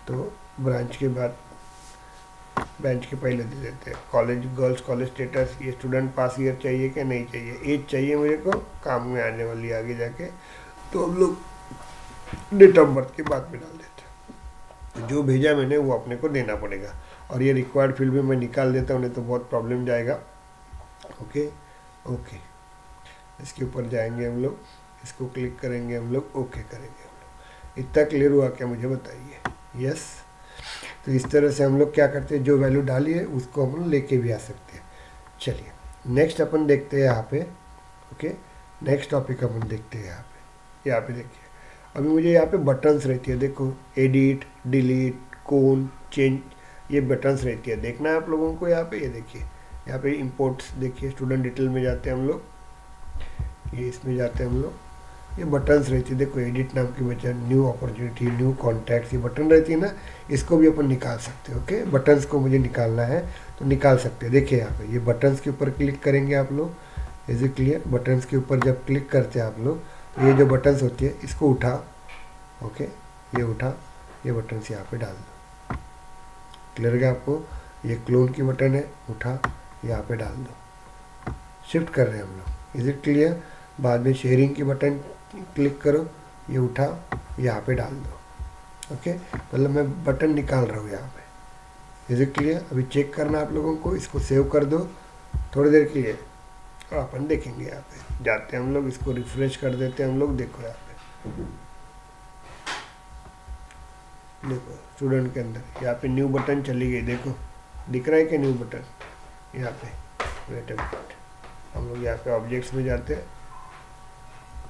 तो ब्रांच के बाद ब्रांच के पहले दे देते हैं। कॉलेज, गर्ल्स कॉलेज स्टेटस, ये स्टूडेंट पास ईयर चाहिए कि नहीं चाहिए, एज चाहिए मुझे को, काम में आने वाली आगे जाके, तो हम लोग डेट ऑफ बर्थ के बाद में डाल देते हैं। जो भेजा मैंने वो अपने को देना पड़ेगा, और ये रिक्वायर्ड फील्ड भी मैं निकाल देता हूँ, नहीं तो बहुत प्रॉब्लम जाएगा, ओके। ओके, इसके ऊपर जाएंगे हम लोग, इसको क्लिक करेंगे हम लोग, ओके करेंगे हम लोग। इतना क्लियर हुआ क्या, मुझे बताइए। यस, तो इस तरह से हम लोग क्या करते हैं, जो वैल्यू डाली है उसको हम लेके भी आ सकते हैं। चलिए नेक्स्ट अपन देखते हैं यहाँ पे, ओके। नेक्स्ट टॉपिक अपन देखते हैं यहाँ पे देखिए, अभी मुझे यहाँ पे बटन्स रहती है, देखो एडिट, डिलीट, कोन, चेंज, ये बटन्स रहती है, देखना है आप लोगों को। यहाँ पे ये देखिए, यहाँ पे इंपोर्ट्स देखिए, स्टूडेंट डिटेल में जाते हैं हम लोग, ये इसमें जाते हैं हम लोग, ये बटन्स रहती है, देखो एडिट नाम की button, new opportunity, new contacts, ये बटन रहती है ना, इसको भी अपन निकाल सकते हैं, ओके। बटन्स को मुझे निकालना है तो निकाल सकते हैं। देखिए यहाँ पे ये बटन्स के ऊपर क्लिक करेंगे आप लोग, इज इट क्लियर? बटन्स के ऊपर जब क्लिक करते हैं आप लोग, तो ये जो बटन्स होती है इसको उठा, ओके, ये उठा, ये बटन्स यहाँ पे डाल दो। क्लियर है आपको? ये क्लोन की बटन है, उठा यहाँ पे डाल दो, शिफ्ट कर रहे हैं हम लोग, इज इट क्लियर? बाद में शेयरिंग की बटन क्लिक करो, ये उठा यहाँ पे डाल दो, ओके। मतलब मैं बटन निकाल रहा हूँ यहाँ पे, इज इट क्लियर? अभी चेक करना आप लोगों को, इसको सेव कर दो थोड़ी देर के लिए, और अपन देखेंगे। यहाँ पे जाते हैं हम लोग, इसको रिफ्रेश कर देते हैं हम लोग, देखो यहाँ पे, देखो स्टूडेंट के अंदर यहाँ पे न्यू बटन चली गई, देखो दिख रहा है कि न्यू बटन यहाँ पे। वेट अ मिनट, हम लोग यहाँ पे ऑब्जेक्ट्स में जाते हैं,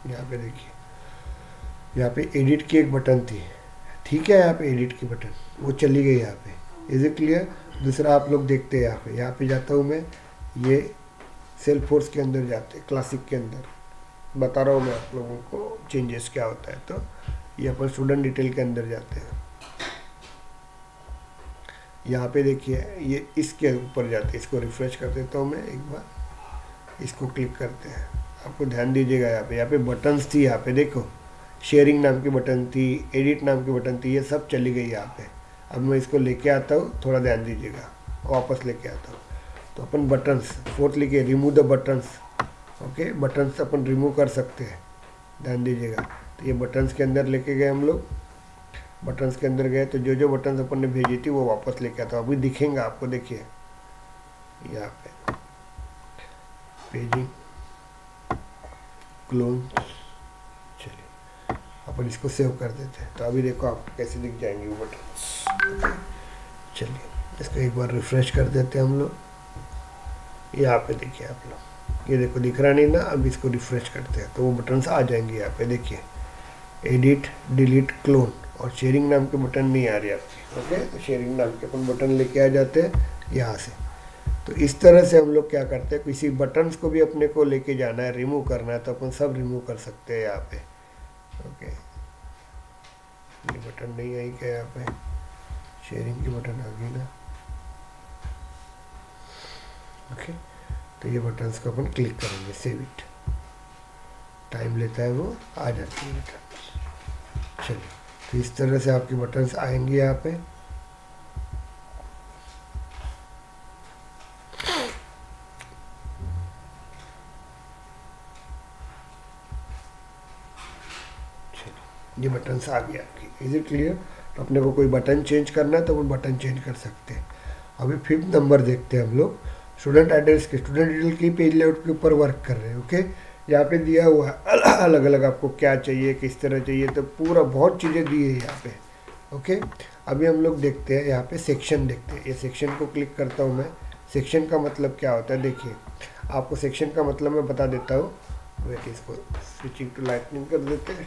यहाँ पे देखिए, यहाँ पे एडिट की एक बटन थी, ठीक है, यहाँ पे एडिट की बटन वो चली गई यहाँ पे, इज इट क्लियर? दूसरा आप लोग देखते हैं, यहाँ पे जाता हूँ मैं, ये सेल्फोर्स के अंदर जाते हैं, क्लासिक के अंदर बता रहा हूँ मैं आप लोगों को चेंजेस क्या होता है। तो ये अपन स्टूडेंट डिटेल के अंदर जाते हैं, यहाँ पे देखिए ये इसके ऊपर जाते हैं, इसको रिफ्रेश कर देता हूँ मैं एक बार, इसको क्लिक करते हैं, आपको ध्यान दीजिएगा यहाँ पे बटन्स थी, यहाँ पे देखो शेयरिंग नाम की बटन थी, एडिट नाम की बटन थी, ये सब चली गई यहाँ पे। अब मैं इसको लेके आता हूँ, थोड़ा ध्यान दीजिएगा, वापस लेके आता हूँ। तो अपन बटन्स, फोर्थ लिखिए, remove the buttons, okay. Buttons upon remove कर सकते हैं, ध्यान दीजिएगा। तो ये बटन्स के अंदर लेके गए हम लोग, बटन्स के अंदर गए तो जो जो बटन्स अपन ने भेजी थी वो वापस लेके आता हूँ, अभी दिखेंगे आपको, देखिए यहाँ पे पेजिंग, क्लोन। चलिए अपन इसको सेव कर देते हैं। तो अभी देखो आपको कैसे दिख जाएंगे वो बटन। चलिए इसको एक बार रिफ्रेश कर देते हैं हम लोग। यहाँ पे देखिए आप लोग, ये देखो दिख रहा नहीं ना। अब इसको रिफ्रेश करते हैं तो वो बटन्स आ जाएंगे। यहाँ पे देखिए एडिट, डिलीट, क्लोन और शेयरिंग नाम के बटन नहीं आ रहे आपके। ओके, तो शेयरिंग नाम के अपन बटन लेके आ जाते हैं यहाँ से। तो इस तरह से हम लोग क्या करते हैं, किसी बटन्स को भी अपने को लेके जाना है, रिमूव करना है, तो अपन सब रिमूव कर सकते हैं यहाँ पे। ओके, ये बटन नहीं आई क्या यहाँ पे? शेयरिंग की बटन आ गई ना। ओके, तो ये बटन्स को अपन क्लिक करेंगे, सेव इट। टाइम लेता है वो, आ जाती है बटन। चलिए, तो इस तरह से आपके बटन्स आएंगे यहाँ पे। ये बटन्स आ गया आपकी। Is it clear? तो अपने को कोई बटन चेंज करना है तो वो बटन चेंज कर सकते हैं। अभी 5th नंबर देखते हैं हम लोग। स्टूडेंट एड्रेस के, स्टूडेंट डिटेल की पेज लेआउट के ऊपर वर्क कर रहे हैं। ओके, यहाँ पे दिया हुआ है अलग अलग आपको क्या चाहिए, किस तरह चाहिए, तो पूरा बहुत चीज़ें दी है यहाँ पे। ओके, अभी हम लोग देखते हैं यहाँ पे सेक्शन देखते हैं। ये सेक्शन को क्लिक करता हूँ मैं। सेक्शन का मतलब क्या होता है देखिए, आपको सेक्शन का मतलब मैं बता देता हूँ। वेट, इसको स्विचिंग टू लाइटनिंग कर देते हैं।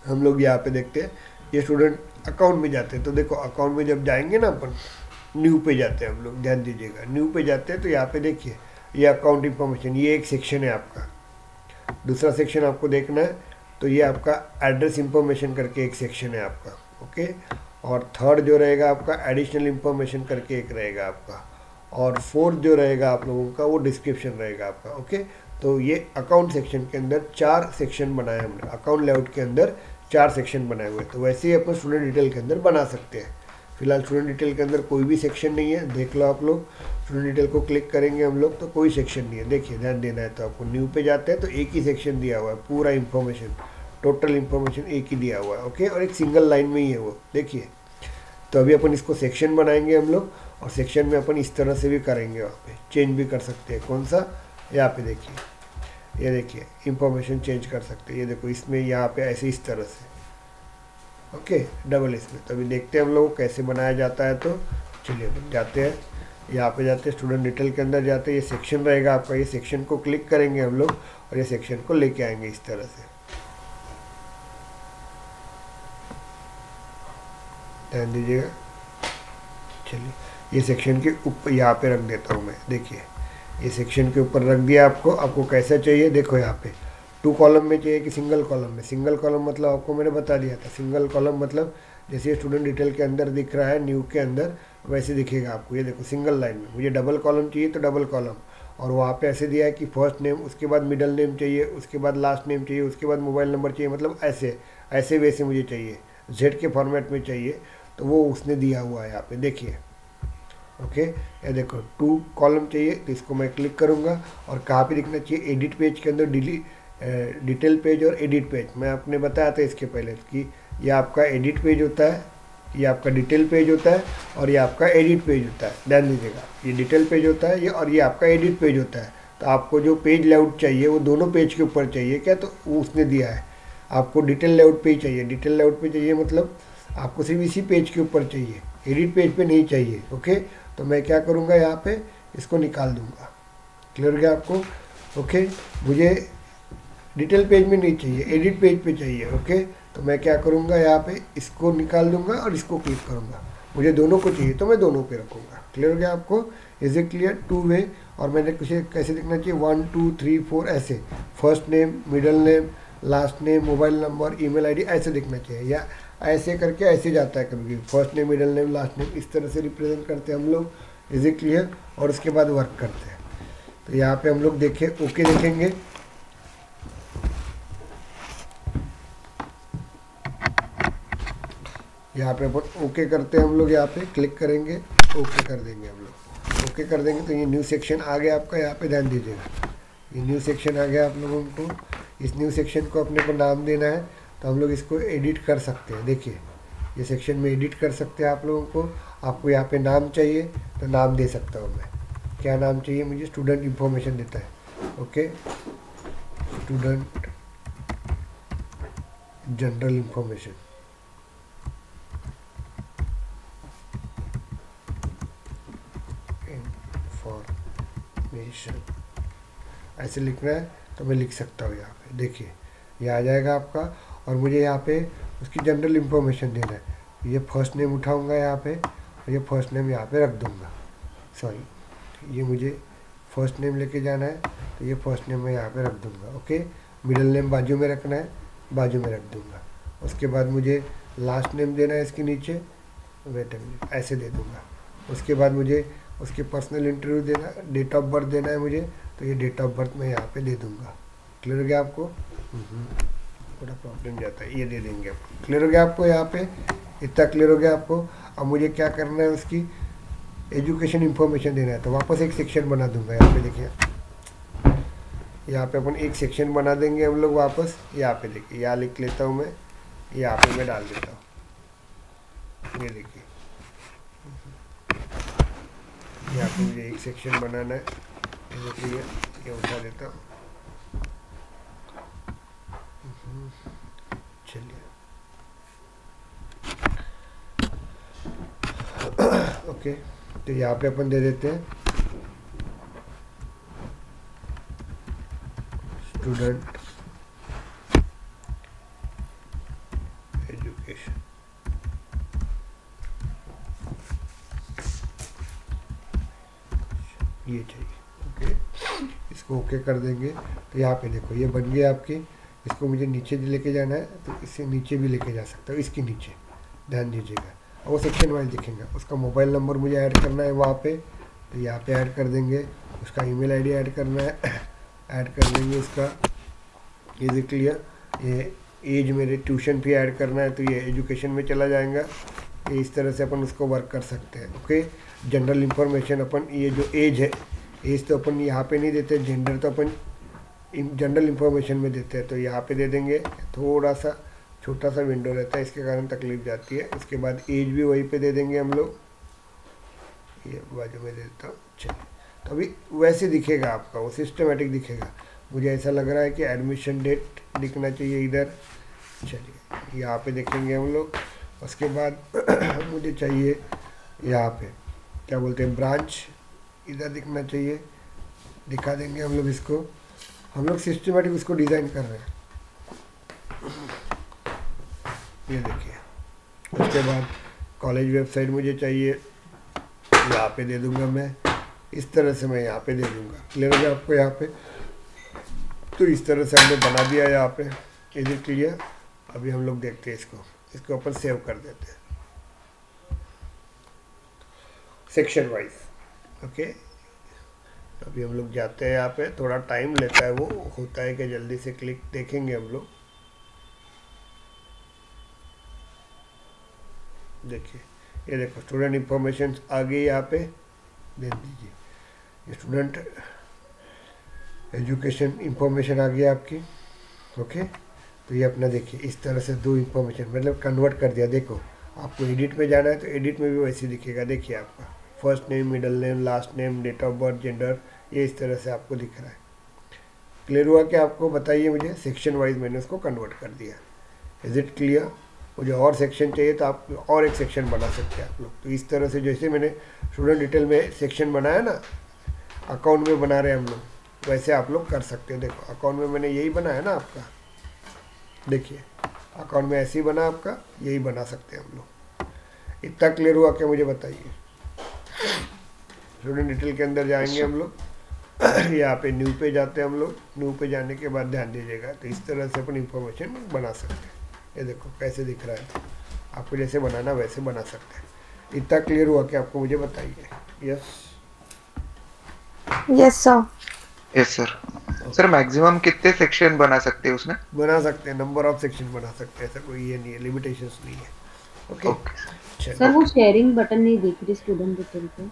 हम लोग यहाँ पे देखते हैं, ये स्टूडेंट अकाउंट में जाते हैं। तो देखो अकाउंट में जब जाएंगे ना अपन, न्यू पे जाते हैं हम लोग, ध्यान दीजिएगा। न्यू पे जाते हैं तो यहाँ पे देखिए ये अकाउंट इंफॉर्मेशन, ये एक सेक्शन है आपका। दूसरा सेक्शन आपको देखना है तो ये आपका एड्रेस इंफॉर्मेशन करके एक सेक्शन है आपका। ओके, और थर्ड जो रहेगा आपका एडिशनल इंफॉर्मेशन करके एक रहेगा आपका। और फोर्थ जो रहेगा आप लोगों का वो डिस्क्रिप्शन रहेगा आपका। ओके, तो ये अकाउंट सेक्शन के अंदर 4 सेक्शन बनाए हमने। अकाउंट लेआउट के अंदर 4 सेक्शन बनाए हुए हैं। तो वैसे ही अपन स्टूडेंट डिटेल के अंदर बना सकते हैं। फिलहाल स्टूडेंट डिटेल के अंदर कोई भी सेक्शन नहीं है, देख लो आप लोग। स्टूडेंट डिटेल को क्लिक करेंगे हम लोग तो कोई सेक्शन नहीं है। देखिए ध्यान देना है तो आपको न्यू पे जाते हैं तो एक ही सेक्शन दिया हुआ है, पूरा इंफॉर्मेशन, टोटल इंफॉर्मेशन एक ही दिया हुआ है। ओके, और एक सिंगल लाइन में ही है वो, देखिए। तो अभी अपन इसको सेक्शन बनाएंगे हम लोग, और सेक्शन में अपन इस तरह से भी करेंगे, वहाँ पे चेंज भी कर सकते हैं। कौन सा? यहाँ पे देखिए, ये देखिए इंफॉर्मेशन चेंज कर सकते हैं। ये देखो इसमें यहाँ पे ऐसे इस तरह से। ओके, डबल इसमें। तो अभी देखते हैं हम लोग कैसे बनाया जाता है। तो चलिए अपन जाते हैं, यहाँ पे जाते हैं, स्टूडेंट डिटेल के अंदर जाते हैं। ये सेक्शन रहेगा आपका, ये सेक्शन को क्लिक करेंगे हम लोग और ये सेक्शन को लेके आएंगे इस तरह से। ध्यान दीजिएगा। चलिए, ये सेक्शन के ऊपर यहाँ पे रख देता हूँ मैं। देखिए ये सेक्शन के ऊपर रख दिया आपको कैसा चाहिए। देखो यहाँ पे 2 कॉलम में चाहिए कि सिंगल कॉलम में। सिंगल कॉलम मतलब आपको मैंने बता दिया था। सिंगल कॉलम मतलब जैसे स्टूडेंट डिटेल के अंदर दिख रहा है न्यू के अंदर, वैसे दिखेगा आपको। ये देखो सिंगल लाइन में। मुझे डबल कॉलम चाहिए तो डबल कॉलम, और वहाँ पे ऐसे दिया है कि फर्स्ट नेम, उसके बाद मिडल नेम चाहिए, उसके बाद लास्ट नेम चाहिए, उसके बाद मोबाइल नंबर चाहिए। मतलब ऐसे वैसे मुझे चाहिए, जेड के फॉर्मेट में चाहिए, तो वो उसने दिया हुआ है यहाँ पे। देखिए ओके, ये देखो 2 कॉलम चाहिए तो इसको मैं क्लिक करूँगा। और कहाँ पे दिखना चाहिए? एडिट पेज के अंदर डिटेल पेज और एडिट पेज। मैं आपने बताया था इसके पहले कि ये आपका एडिट पेज होता है, ये आपका डिटेल पेज होता है, और ये आपका एडिट पेज होता है। ध्यान दीजिएगा, ये डिटेल पेज होता है ये, और ये आपका एडिट पेज होता है। तो आपको जो पेज लेआउट चाहिए वो दोनों पेज के ऊपर चाहिए क्या? तो वो उसने दिया है आपको डिटेल लेआउट पे ही चाहिए। डिटेल लेआउट पे चाहिए मतलब आपको सिर्फ इसी पेज के ऊपर चाहिए, एडिट पेज पे नहीं चाहिए। ओके, तो मैं क्या करूँगा, यहाँ पे इसको निकाल दूँगा। क्लियर गया आपको? ओके, मुझे डिटेल पेज में नहीं चाहिए, एडिट पेज पे चाहिए। ओके, तो मैं क्या करूँगा, यहाँ पे इसको निकाल दूँगा और इसको क्लिक करूँगा। मुझे दोनों को चाहिए तो मैं दोनों पे रखूँगा। क्लियर गया आपको? Is it clear? 2 वे। और मैंने कुछ कैसे दिखना चाहिए? 1 2 3 4 ऐसे, first name, middle name, last name, mobile number, email ID, ऐसे दिखना चाहिए। या ऐसे करके ऐसे जाता है कभी, first name, middle name, last name, इस तरह से रिप्रेजेंट करते हैं हम लोग। Is it clear? और उसके बाद वर्क करते हैं। तो यहाँ पे हम लोग देखें, ओके देखेंगे। यहाँ पे अपन ओके करते हैं हम लोग, यहाँ पे क्लिक करेंगे, ओके कर देंगे हम लोग। ओके कर देंगे तो ये न्यू सेक्शन आ गया आपका। यहाँ पे ध्यान दीजिएगा, ये न्यू सेक्शन आ गया आप लोगों को। इस न्यू सेक्शन को अपने को नाम देना है तो हम लोग इसको एडिट कर सकते हैं। देखिए ये सेक्शन में एडिट कर सकते हैं आप लोगों को। आपको यहाँ पे नाम चाहिए तो नाम दे सकता हूँ मैं। क्या नाम चाहिए मुझे? स्टूडेंट इंफॉर्मेशन देता है। Okay, student general information, information ऐसे लिखना है तो मैं लिख सकता हूँ। यहाँ पे देखिए ये आ जाएगा आपका, और मुझे यहाँ पे उसकी जनरल इंफॉर्मेशन देना है। ये फर्स्ट नेम उठाऊंगा यहाँ पे, और ये फर्स्ट नेम यहाँ पे रख दूंगा। सॉरी, ये मुझे फर्स्ट नेम लेके जाना है तो ये फर्स्ट नेम मैं यहाँ पे रख दूंगा। ओके, मिडिल नेम बाजू में रखना है, बाजू में रख दूंगा। उसके बाद मुझे लास्ट नेम देना है इसके नीचे, वेट ऐसे दे दूंगा। उसके बाद मुझे उसके पर्सनल इंटरव्यू देना, डेट ऑफ बर्थ देना है मुझे, तो ये डेट ऑफ बर्थ मैं यहाँ पे दे दूंगा। क्लियर हो गया आपको? थोड़ा प्रॉब्लम जाता है, ये दे देंगे आपको। क्लियर हो गया आपको? यहाँ पे इतना क्लियर हो गया आपको। अब मुझे क्या करना है, उसकी एजुकेशन इंफॉर्मेशन देना है, तो वापस एक सेक्शन बना दूंगा। यहाँ पे देखिए, यहाँ पे अपन एक सेक्शन बना देंगे हम लोग वापस। यहाँ पे देखिए, यहाँ लिख लेता हूँ मैं, यहाँ पे मैं डाल देता हूँ। ये देखिए, यहाँ पे मुझे एक सेक्शन बनाना है। देखिए ये उठा देता हूँ। चलिए ओके, तो यहाँ पे अपन दे देते हैं स्टूडेंट एजुकेशन। ये चाहिए। ओके, इसको ओके कर देंगे तो यहाँ पे देखो ये बन गया आपकी। इसको मुझे नीचे लेके जाना है तो इससे नीचे भी लेके जा सकता हूँ, इसके नीचे ध्यान दीजिएगा। और वो सेक्शन वाइज दिखेगा। उसका मोबाइल नंबर मुझे ऐड करना है वहाँ पे, तो यहाँ पे ऐड कर देंगे। उसका ईमेल आईडी ऐड करना है, ऐड कर देंगे उसका। ये देख लिया। ये एज मेरे ट्यूशन फी ऐड करना है, तो ये एजुकेशन में चला जाएगा। ये इस तरह से अपन उसको वर्क कर सकते हैं। ओके, जनरल इंफॉर्मेशन अपन, ये जो एज है, एज तो अपन यहाँ पे नहीं देते, जेंडर तो अपन जनरल इंफॉर्मेशन में देते हैं, तो यहाँ पे दे देंगे। थोड़ा सा छोटा सा विंडो रहता है, इसके कारण तकलीफ जाती है। उसके बाद एज भी वहीं पे दे देंगे हम लोग। ये बाजू में दे देता हूँ। चलिए, तो अभी वैसे दिखेगा आपका, वो सिस्टमेटिक दिखेगा। मुझे ऐसा लग रहा है कि एडमिशन डेट दिखना चाहिए इधर। चलिए यहाँ पे देखेंगे हम लोग। उसके बाद मुझे चाहिए यहाँ पे क्या बोलते हैं, ब्रांच इधर दिखना चाहिए। दिखा देंगे हम लोग इसको। हम लोग सिस्टमेटिक उसको डिज़ाइन कर रहे हैं। ये देखिए। उसके बाद कॉलेज वेबसाइट मुझे चाहिए, यहाँ पे दे दूंगा मैं। इस तरह से मैं यहाँ पे दे दूंगा। क्लियर हो गया आपको? यहाँ पे तो इस तरह से हमने बना दिया यहाँ पे। ये क्लियर। अभी हम लोग देखते हैं इसको अपन सेव कर देते हैं सेक्शन वाइज। ओके, अभी हम लोग जाते हैं यहाँ पे। थोड़ा टाइम लेता है, वो होता है कि जल्दी से क्लिक देखेंगे हम लोग। देखिए ये देखो, स्टूडेंट इंफॉर्मेशन आ गई यहाँ पे। दे दीजिए, ये स्टूडेंट एजुकेशन इंफॉर्मेशन आ गई आपकी। ओके, तो ये अपना देखिए इस तरह से दो इंफॉर्मेशन मतलब कन्वर्ट कर दिया। देखो, आपको एडिट में जाना है तो एडिट में भी वैसे दिखेगा। देखिए आपका first name, middle name, last name, date of birth, gender, ये इस तरह से आपको दिख रहा है। क्लियर हुआ कि आपको? बताइए मुझे। सेक्शन वाइज मैंने उसको कन्वर्ट कर दिया। Is it clear? मुझे और सेक्शन चाहिए तो आप और एक सेक्शन बना सकते हैं आप लोग। तो इस तरह से जैसे मैंने स्टूडेंट डिटेल में सेक्शन बनाया ना, अकाउंट में बना रहे हैं हम लोग, वैसे आप लोग कर सकते हैं। देखो अकाउंट में मैंने यही बनाया ना आपका। देखिए अकाउंट में ऐसे ही बना आपका, यही बना सकते हैं हम लोग। इतना क्लियर हुआ क्या? मुझे बताइए। स्टूडेंट डिटेल के अंदर जाएंगे हम लोग। यहाँ पे न्यू पे जाते हैं हम लोग। न्यू पे जाने के बाद ध्यान दीजिएगा, तो इस तरह से अपन इंफॉर्मेशन बना सकते हैं। ये देखो कैसे दिख रहा है। आपको जैसे बनाना वैसे बना सकते हैं। इतना क्लियर हुआ कि आपको? मुझे बताइए। Yes yes sir. Yes sir. Sir maximum कितने सेक्शन बना सकते हैं उसमें? बना सकते हैं, नंबर ऑफ सेक्शन बना सकते हैं। ऐसा कोई ये नहीं है, लिमिटेशंस नहीं है। ओके सर वो शेयरिंग बटन नहीं दिख रही स्टूडेंट डिटेल पे।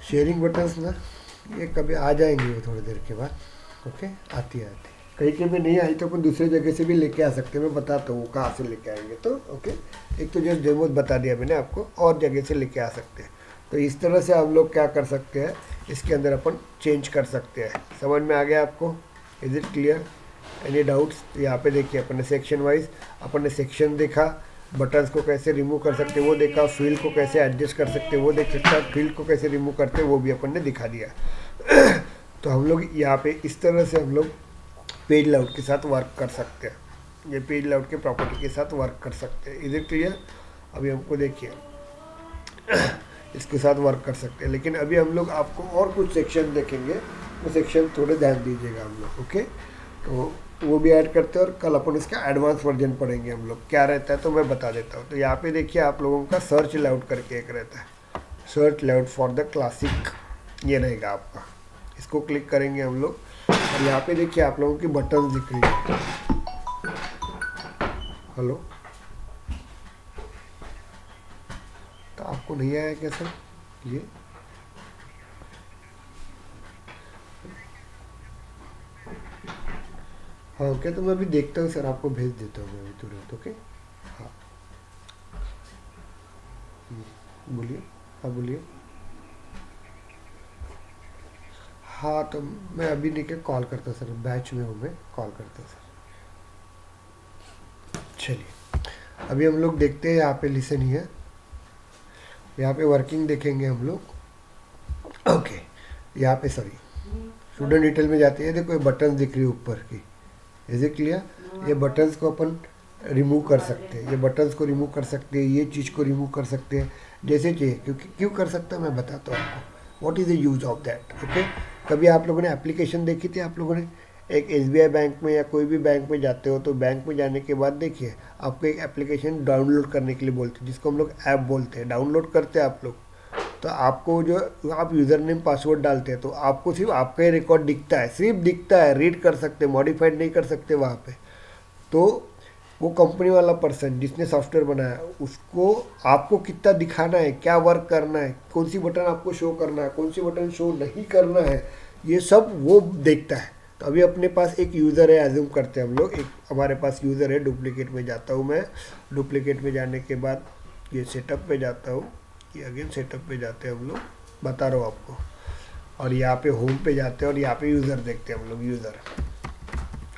शेयरिंग बटन्स ना, ये कभी आ जाएंगे वो थोड़ी देर के बाद। ओके, आती है कहीं कहीं में नहीं आई तो अपन दूसरे जगह से भी लेके आ सकते हैं, मैं बताता हूँ कहाँ से लेके आएंगे। तो ओके, एक तो जस्ट डेमो बता दिया मैंने आपको, और जगह से लेके आ सकते हैं। तो इस तरह से आप लोग क्या कर सकते हैं, इसके अंदर अपन चेंज कर सकते हैं। समझ में आ गया आपको? Is it clear? Any doubts? यहाँ पे देखिए अपन ने सेक्शन वाइज अपन ने सेक्शन देखा, बटन्स को कैसे रिमूव कर सकते वो देखा, फील्ड को कैसे एडजस्ट कर सकते वो देख सकते हैं, फील्ड को कैसे रिमूव करते वो भी अपन ने दिखा दिया। तो हम लोग यहाँ पे इस तरह से हम लोग पेज लेआउट के साथ वर्क कर सकते हैं, ये पेज लेआउट के प्रॉपर्टी के साथ वर्क कर सकते हैं। Is it clear? अभी हमको देखिए इसके साथ वर्क कर सकते हैं, लेकिन अभी हम लोग आपको और कुछ सेक्शन देखेंगे, वो सेक्शन थोड़े ध्यान दीजिएगा हम लोग। ओके, तो वो भी ऐड करते हैं और कल अपन इसका एडवांस वर्जन पढ़ेंगे हम लोग, क्या रहता है तो मैं बता देता हूँ। तो यहाँ पे देखिए आप लोगों का सर्च लेआउट करके एक रहता है, search layout for the classic, ये रहेगा आपका। इसको क्लिक करेंगे हम लोग और यहाँ पे देखिए आप लोगों की बटन दिख रही है। हेलो, तो आपको नहीं आया क्या सर ये? हाँ ओके, तो मैं अभी देखता हूँ सर, आपको भेज देता हूँ मैं अभी तुरंत। ओके, हाँ बोलिए, हाँ बोलिए। हाँ तो मैं अभी नहीं कॉल करता सर, बैच में हूँ मैं, कॉल करता सर। चलिए अभी हम लोग देखते हैं, यहाँ पे लिसन ही है, यहाँ पे वर्किंग देखेंगे हम लोग। ओके, यहाँ पे सॉरी स्टूडेंट डिटेल में जाते हैं, देखो ये बटन दिख रही है ऊपर की, इज इट क्लियर? ये बटन्स को अपन रिमूव कर सकते हैं, ये बटन्स को रिमूव कर सकते हैं, ये चीज़ को रिमूव कर सकते हैं जैसे चाहिए। क्योंकि क्यों कर सकता है मैं बताता हूँ आपको, what is the use of that. Okay, कभी आप लोगों ने एप्लीकेशन देखी थी, आप लोगों ने एक SBI बैंक में या कोई भी बैंक में जाते हो तो बैंक में जाने के बाद देखिए आपको एक एप्लीकेशन डाउनलोड करने के लिए बोलते हैं, जिसको हम लोग ऐप बोलते हैं। डाउनलोड करते हैं आप लोग, तो आपको जो आप यूज़र नेम पासवर्ड डालते हैं तो आपको सिर्फ आपका ही रिकॉर्ड दिखता है, सिर्फ दिखता है, रीड कर सकते, मॉडिफाइड नहीं कर सकते वहाँ पे। तो वो कंपनी वाला पर्सन जिसने सॉफ्टवेयर बनाया उसको आपको कितना दिखाना है, क्या वर्क करना है, कौन सी बटन आपको शो करना है, कौन सी बटन शो नहीं करना है, ये सब वो देखता है। तो अभी अपने पास एक यूज़र है, एज्यूम करते हैं हम लोग, एक हमारे पास यूज़र है। डुप्लीकेट में जाता हूँ मैं, डुप्लीकेट में जाने के बाद ये सेटअप पे जाता हूँ, ये अगेन सेटअप पे जाते हैं हम लोग, बता रहा हूँ आपको, और यहाँ पे होम पे जाते हैं और यहाँ पे यूज़र देखते हैं हम लोग, यूज़र।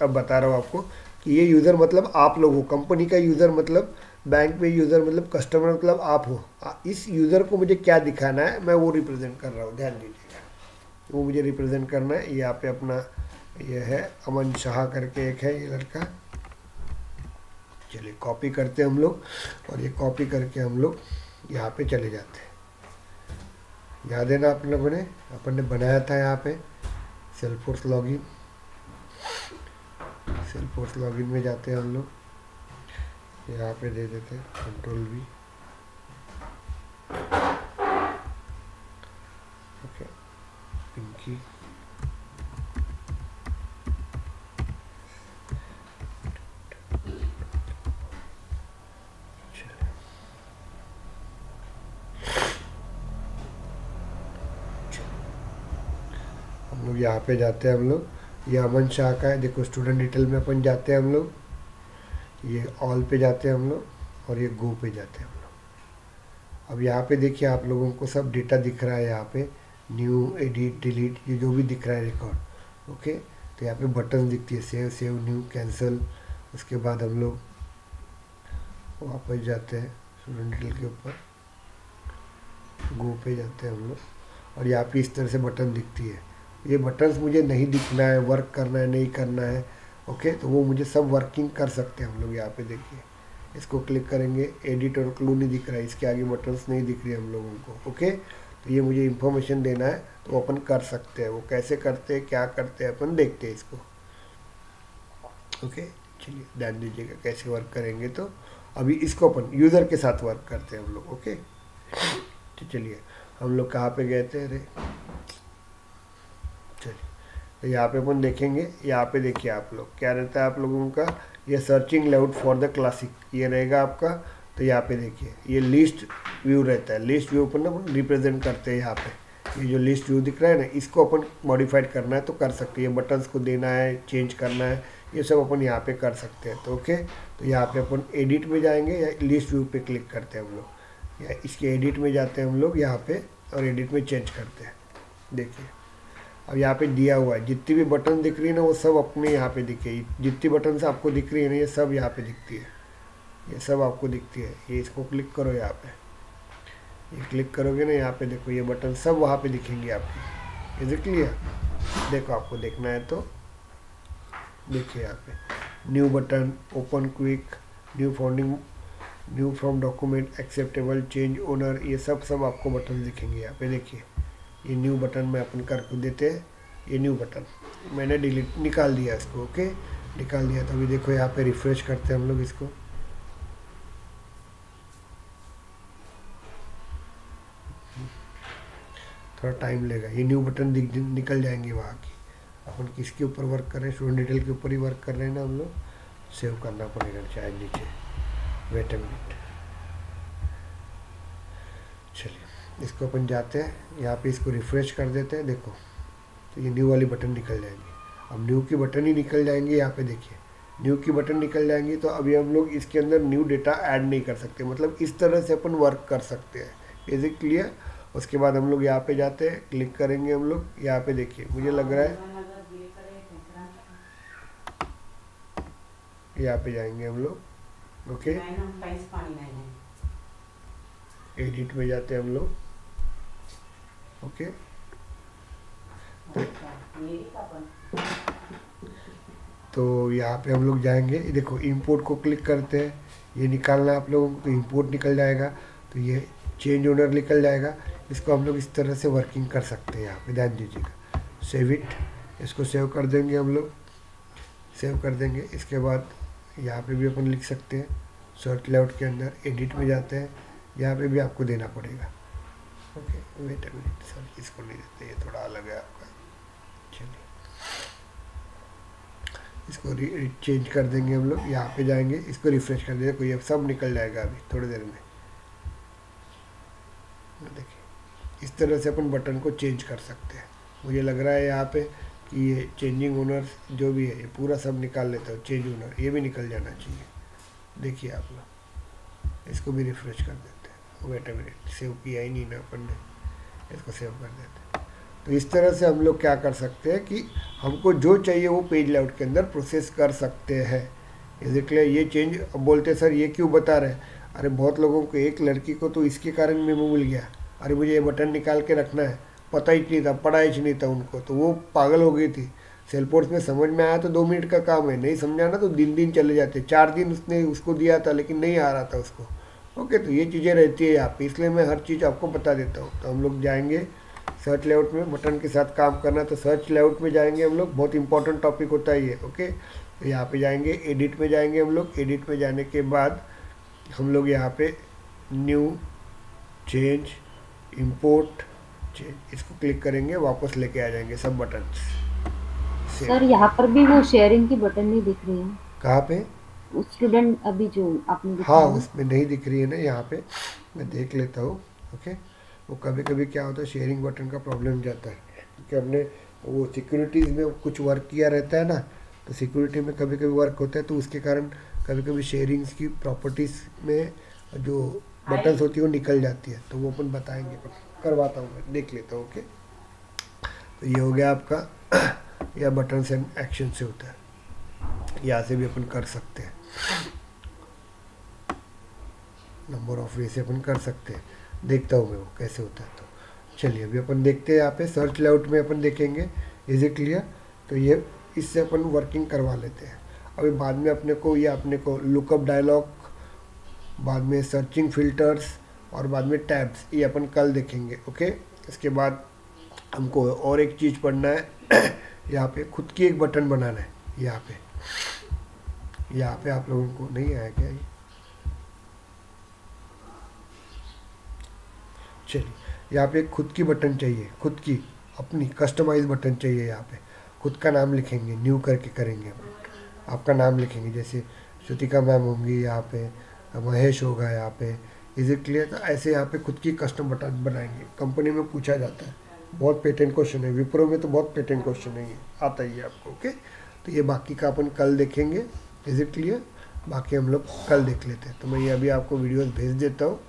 अब बता रहा हूँ आपको कि ये यूज़र मतलब आप लोग हो, कंपनी का यूज़र मतलब बैंक में यूज़र मतलब कस्टमर मतलब आप हो। इस यूज़र को मुझे क्या दिखाना है मैं वो रिप्रेजेंट कर रहा हूँ, ध्यान दीजिएगा, वो मुझे रिप्रेजेंट करना है। यहाँ पे अपना ये है अमन शाह करके एक है ये लड़का, चलिए कॉपी करते हैं हम लोग, और ये कॉपी करके हम लोग यहाँ पे चले जाते हैं। याद है ना आप लोगों ने, अपन ने बनाया था यहाँ पे सेल्फोर्स लॉगिन, सेल्फोर्स लॉगिन में जाते हैं हम लोग, यहाँ पे दे देते हैं Ctrl+V, ओके, पिंकी, हम लोग यहाँ पे जाते हैं हम लोग, ये अमन शाह का है, देखो स्टूडेंट डिटेल में अपन जाते हैं हम लोग, ये ऑल पे जाते हैं हम लोग, और ये गो पे जाते हैं हम लोग। अब यहाँ पे देखिए आप लोगों को सब डेटा दिख रहा है, यहाँ पे न्यू, एडिट, डिलीट, ये जो भी दिख रहा है रिकॉर्ड। ओके, तो यहाँ पे बटन दिखती है, सेव, सेव न्यू, कैंसिल। उसके बाद हम लोग वापस जाते हैं स्टूडेंट डिटेल के ऊपर, गो पे जाते हैं हम लोग, और यहाँ पे इस तरह से बटन दिखती है। ये बटन्स मुझे नहीं दिखना है, वर्क करना है नहीं करना है, ओके, तो वो मुझे सब वर्किंग कर सकते हैं हम लोग। यहाँ पे देखिए इसको क्लिक करेंगे, एडिट और क्लू नहीं दिख रहा है, इसके आगे बटन्स नहीं दिख रही हम लोगों को। ओके, तो ये मुझे इंफॉर्मेशन देना है तो अपन कर सकते हैं, वो कैसे करते हैं क्या करते हैं अपन देखते हैं इसको। ओके, चलिए ध्यान दीजिएगा कैसे वर्क करेंगे। तो अभी इसको अपन यूज़र के साथ वर्क करते हैं हम लोग। ओके, तो चलिए हम लोग कहाँ पे गए थे, अरे चलिए, तो यहाँ पे अपन देखेंगे, यहाँ पे देखिए आप लोग क्या रहता है आप लोगों का, ये searching layout for the classic ये रहेगा आपका। तो यहाँ पे देखिए ये लिस्ट व्यू रहता है, लिस्ट व्यू पर ना रिप्रेजेंट करते हैं यहाँ पे, ये जो लिस्ट व्यू दिख रहा है ना, इसको अपन मॉडिफाइड करना है तो कर सकते हैं। ये बटन्स को देना है, चेंज करना है, ये सब अपन यहाँ पे कर सकते हैं। तो ओके, तो यहाँ पे अपन एडिट में जाएंगे या लिस्ट व्यू पे क्लिक करते हैं हम लोग, या इसके एडिट में जाते हैं हम लोग यहाँ पे और एडिट में चेंज करते हैं। देखिए अब यहाँ पे दिया हुआ है, जितनी भी बटन दिख रही है ना वो सब अपने यहाँ पे दिखेगी। जितनी बटन से आपको दिख रही है ना ये सब यहाँ पे दिखती है, ये सब आपको दिखती है। ये इसको क्लिक करो, यहाँ पे ये क्लिक करोगे ना, यहाँ पे देखो ये बटन सब वहाँ पे दिखेंगे आपकी। Is it clear? देखो आपको देखना है तो देखिए यहाँ पे new button, open quick, new founding, new from document, acceptable, change owner, ये सब आपको बटन दिखेंगे यहाँ पे। देखिए ये न्यू बटन में अपन करके देते हैं, ये न्यू बटन मैंने डिलीट निकाल दिया इसको। ओके, निकाल दिया। तो अभी देखो यहाँ पे रिफ्रेश करते हैं हम लोग इसको। थोड़ा टाइम लेगा, ये न्यू बटन निकल जाएंगे वहाँ की। अपन किसके ऊपर वर्क कर रहे हैं? स्टूडेंट डिटेल के ऊपर ही वर्क कर रहे हैं ना हम लोग। सेव करना पड़ेगा शायद नीचे, वेट अ मिनट। चलिए इसको अपन जाते हैं यहाँ पे, इसको रिफ्रेश कर देते हैं। देखो तो ये न्यू वाली बटन निकल जाएंगी। अब न्यू की बटन ही निकल जाएंगी, यहाँ पे देखिए न्यू की बटन निकल जाएंगी। तो अभी हम लोग इसके अंदर न्यू डेटा ऐड नहीं कर सकते, मतलब इस तरह से अपन वर्क कर सकते हैं। Is it clear? उसके बाद हम लोग यहाँ पे जाते हैं, क्लिक करेंगे हम लोग। यहाँ पे देखिए मुझे लग रहा है यहाँ पे जाएंगे हम लोग। ओके, एडिट में जाते हैं हम लोग। ओके, तो यहाँ पे हम लोग जाएंगे, देखो इंपोर्ट को क्लिक करते हैं। ये निकालना आप लोगों को, तो इंपोर्ट निकल जाएगा। तो ये चेंज ओनर निकल जाएगा। इसको हम लोग इस तरह से वर्किंग कर सकते हैं। यहाँ पे ध्यान दीजिएगा, सेव इट, इसको सेव कर देंगे हम लोग, सेव कर देंगे। इसके बाद यहाँ पे भी अपन लिख सकते हैं, सर्च लेआउट के अंदर एडिट में जाते हैं, यहाँ पे भी आपको देना पड़ेगा। Okay, wait a minute sir, इसको नहीं देते, ये थोड़ा अलग है आपका। चलिए इसको चेंज कर देंगे हम लोग। यहाँ पे जाएंगे, इसको रिफ्रेश कर देंगे, कोई सब निकल जाएगा अभी थोड़ी देर में। देखिए इस तरह से अपन बटन को चेंज कर सकते हैं। मुझे लग रहा है यहाँ पे कि ये चेंजिंग ओनर जो भी है ये पूरा सब निकाल लेता हूँ। चेंज ओनर ये भी निकल जाना चाहिए। देखिए आप लोग, इसको भी रिफ्रेश कर देते हैं। वेट अ मिनट, सेव किया ही नहीं ना अपन ने, इसको सेव कर देते हैं। तो इस तरह से हम लोग क्या कर सकते हैं कि हमको जो चाहिए वो पेज लेआउट के अंदर प्रोसेस कर सकते हैं। इसलिए ये चेंज, अब बोलते सर ये क्यों बता रहे हैं? अरे बहुत लोगों को, एक लड़की को तो इसके कारण मेमो मिल गया, अरे मुझे ये बटन निकाल के रखना है, पता ही नहीं था, पढ़ा ही नहीं था उनको, तो वो पागल हो गई थी। सेल्सफोर्स में समझ में आया तो 2 मिनट का काम है, नहीं समझा ना तो दिन चले जाते। 4 दिन उसने उसको दिया था लेकिन नहीं आ रहा था उसको। ओके, तो ये चीज़ें रहती है यहाँ पे, इसलिए मैं हर चीज़ आपको बता देता हूँ। तो हम लोग जाएंगे सर्च लेआउट में, बटन के साथ काम करना तो सर्च लेआउट में जाएंगे हम लोग। बहुत इंपॉर्टेंट टॉपिक होता है ये। ओके, तो यहाँ पे जाएंगे, एडिट में जाएंगे हम लोग। एडिट में जाने के बाद हम लोग यहाँ पे न्यू, चेंज, इंपोर्ट, इसको क्लिक करेंगे, वापस लेके आ जाएंगे सब बटन। सर यहाँ पर भी वो शेयरिंग की बटन नहीं दिख रही है। कहाँ पे? स्टूडेंट अभी जो आपने हाँ, उसमें नहीं दिख रही है ना, यहाँ पे मैं देख लेता हूँ। ओके, वो कभी कभी क्या होता है, शेयरिंग बटन का प्रॉब्लम जाता है क्योंकि हमने वो सिक्योरिटीज़ में कुछ वर्क किया रहता है ना, तो सिक्योरिटी में कभी कभी वर्क होता है, तो उसके कारण कभी कभी शेयरिंग्स की प्रॉपर्टीज़ में जो बटन्स होती है वो निकल जाती है। तो वो अपन बताएंगे, करवाता हूँ मैं, देख लेता हूँ। ओके, तो ये हो गया आपका, यह बटन्स एंड एक्शन से होता है, यहाँ से भी अपन कर सकते हैं, नंबर ऑफ वे से अपन कर सकते हैं। देखता हूँ मैं वो कैसे होता है। तो चलिए अभी अपन देखते हैं, यहाँ पे सर्च लेआउट में अपन देखेंगे। Is it clear? तो ये इससे अपन वर्किंग करवा लेते हैं। अभी बाद में अपने को लुकअप डायलॉग, बाद में सर्चिंग फिल्टर्स और बाद में टैब्स, ये अपन कल देखेंगे। ओके, इसके बाद हमको और एक चीज़ पढ़ना है, यहाँ पे खुद की एक बटन बनाना है। यहाँ पे आप लोगों को नहीं आया क्या ये? चलिए, यहाँ पे खुद की बटन चाहिए, खुद की अपनी कस्टमाइज बटन चाहिए। यहाँ पे खुद का नाम लिखेंगे, न्यू करके करेंगे अपन, आपका नाम लिखेंगे, जैसे श्रुतिका मैम होंगी, यहाँ पे महेश होगा, यहाँ पे। Is it clear? तो ऐसे यहाँ पे खुद की कस्टम बटन बनाएंगे। कंपनी में पूछा जाता है बहुत पेटेंट क्वेश्चन है, विप्रो में तो बहुत पेटेंट क्वेश्चन है, ये आता ही है आपको। ओके, तो ये बाकी का अपन कल देखेंगे। Is it clear? बाकी हम लोग कल देख लेते हैं। तो मैं ये अभी आपको वीडियोस भेज देता हूँ,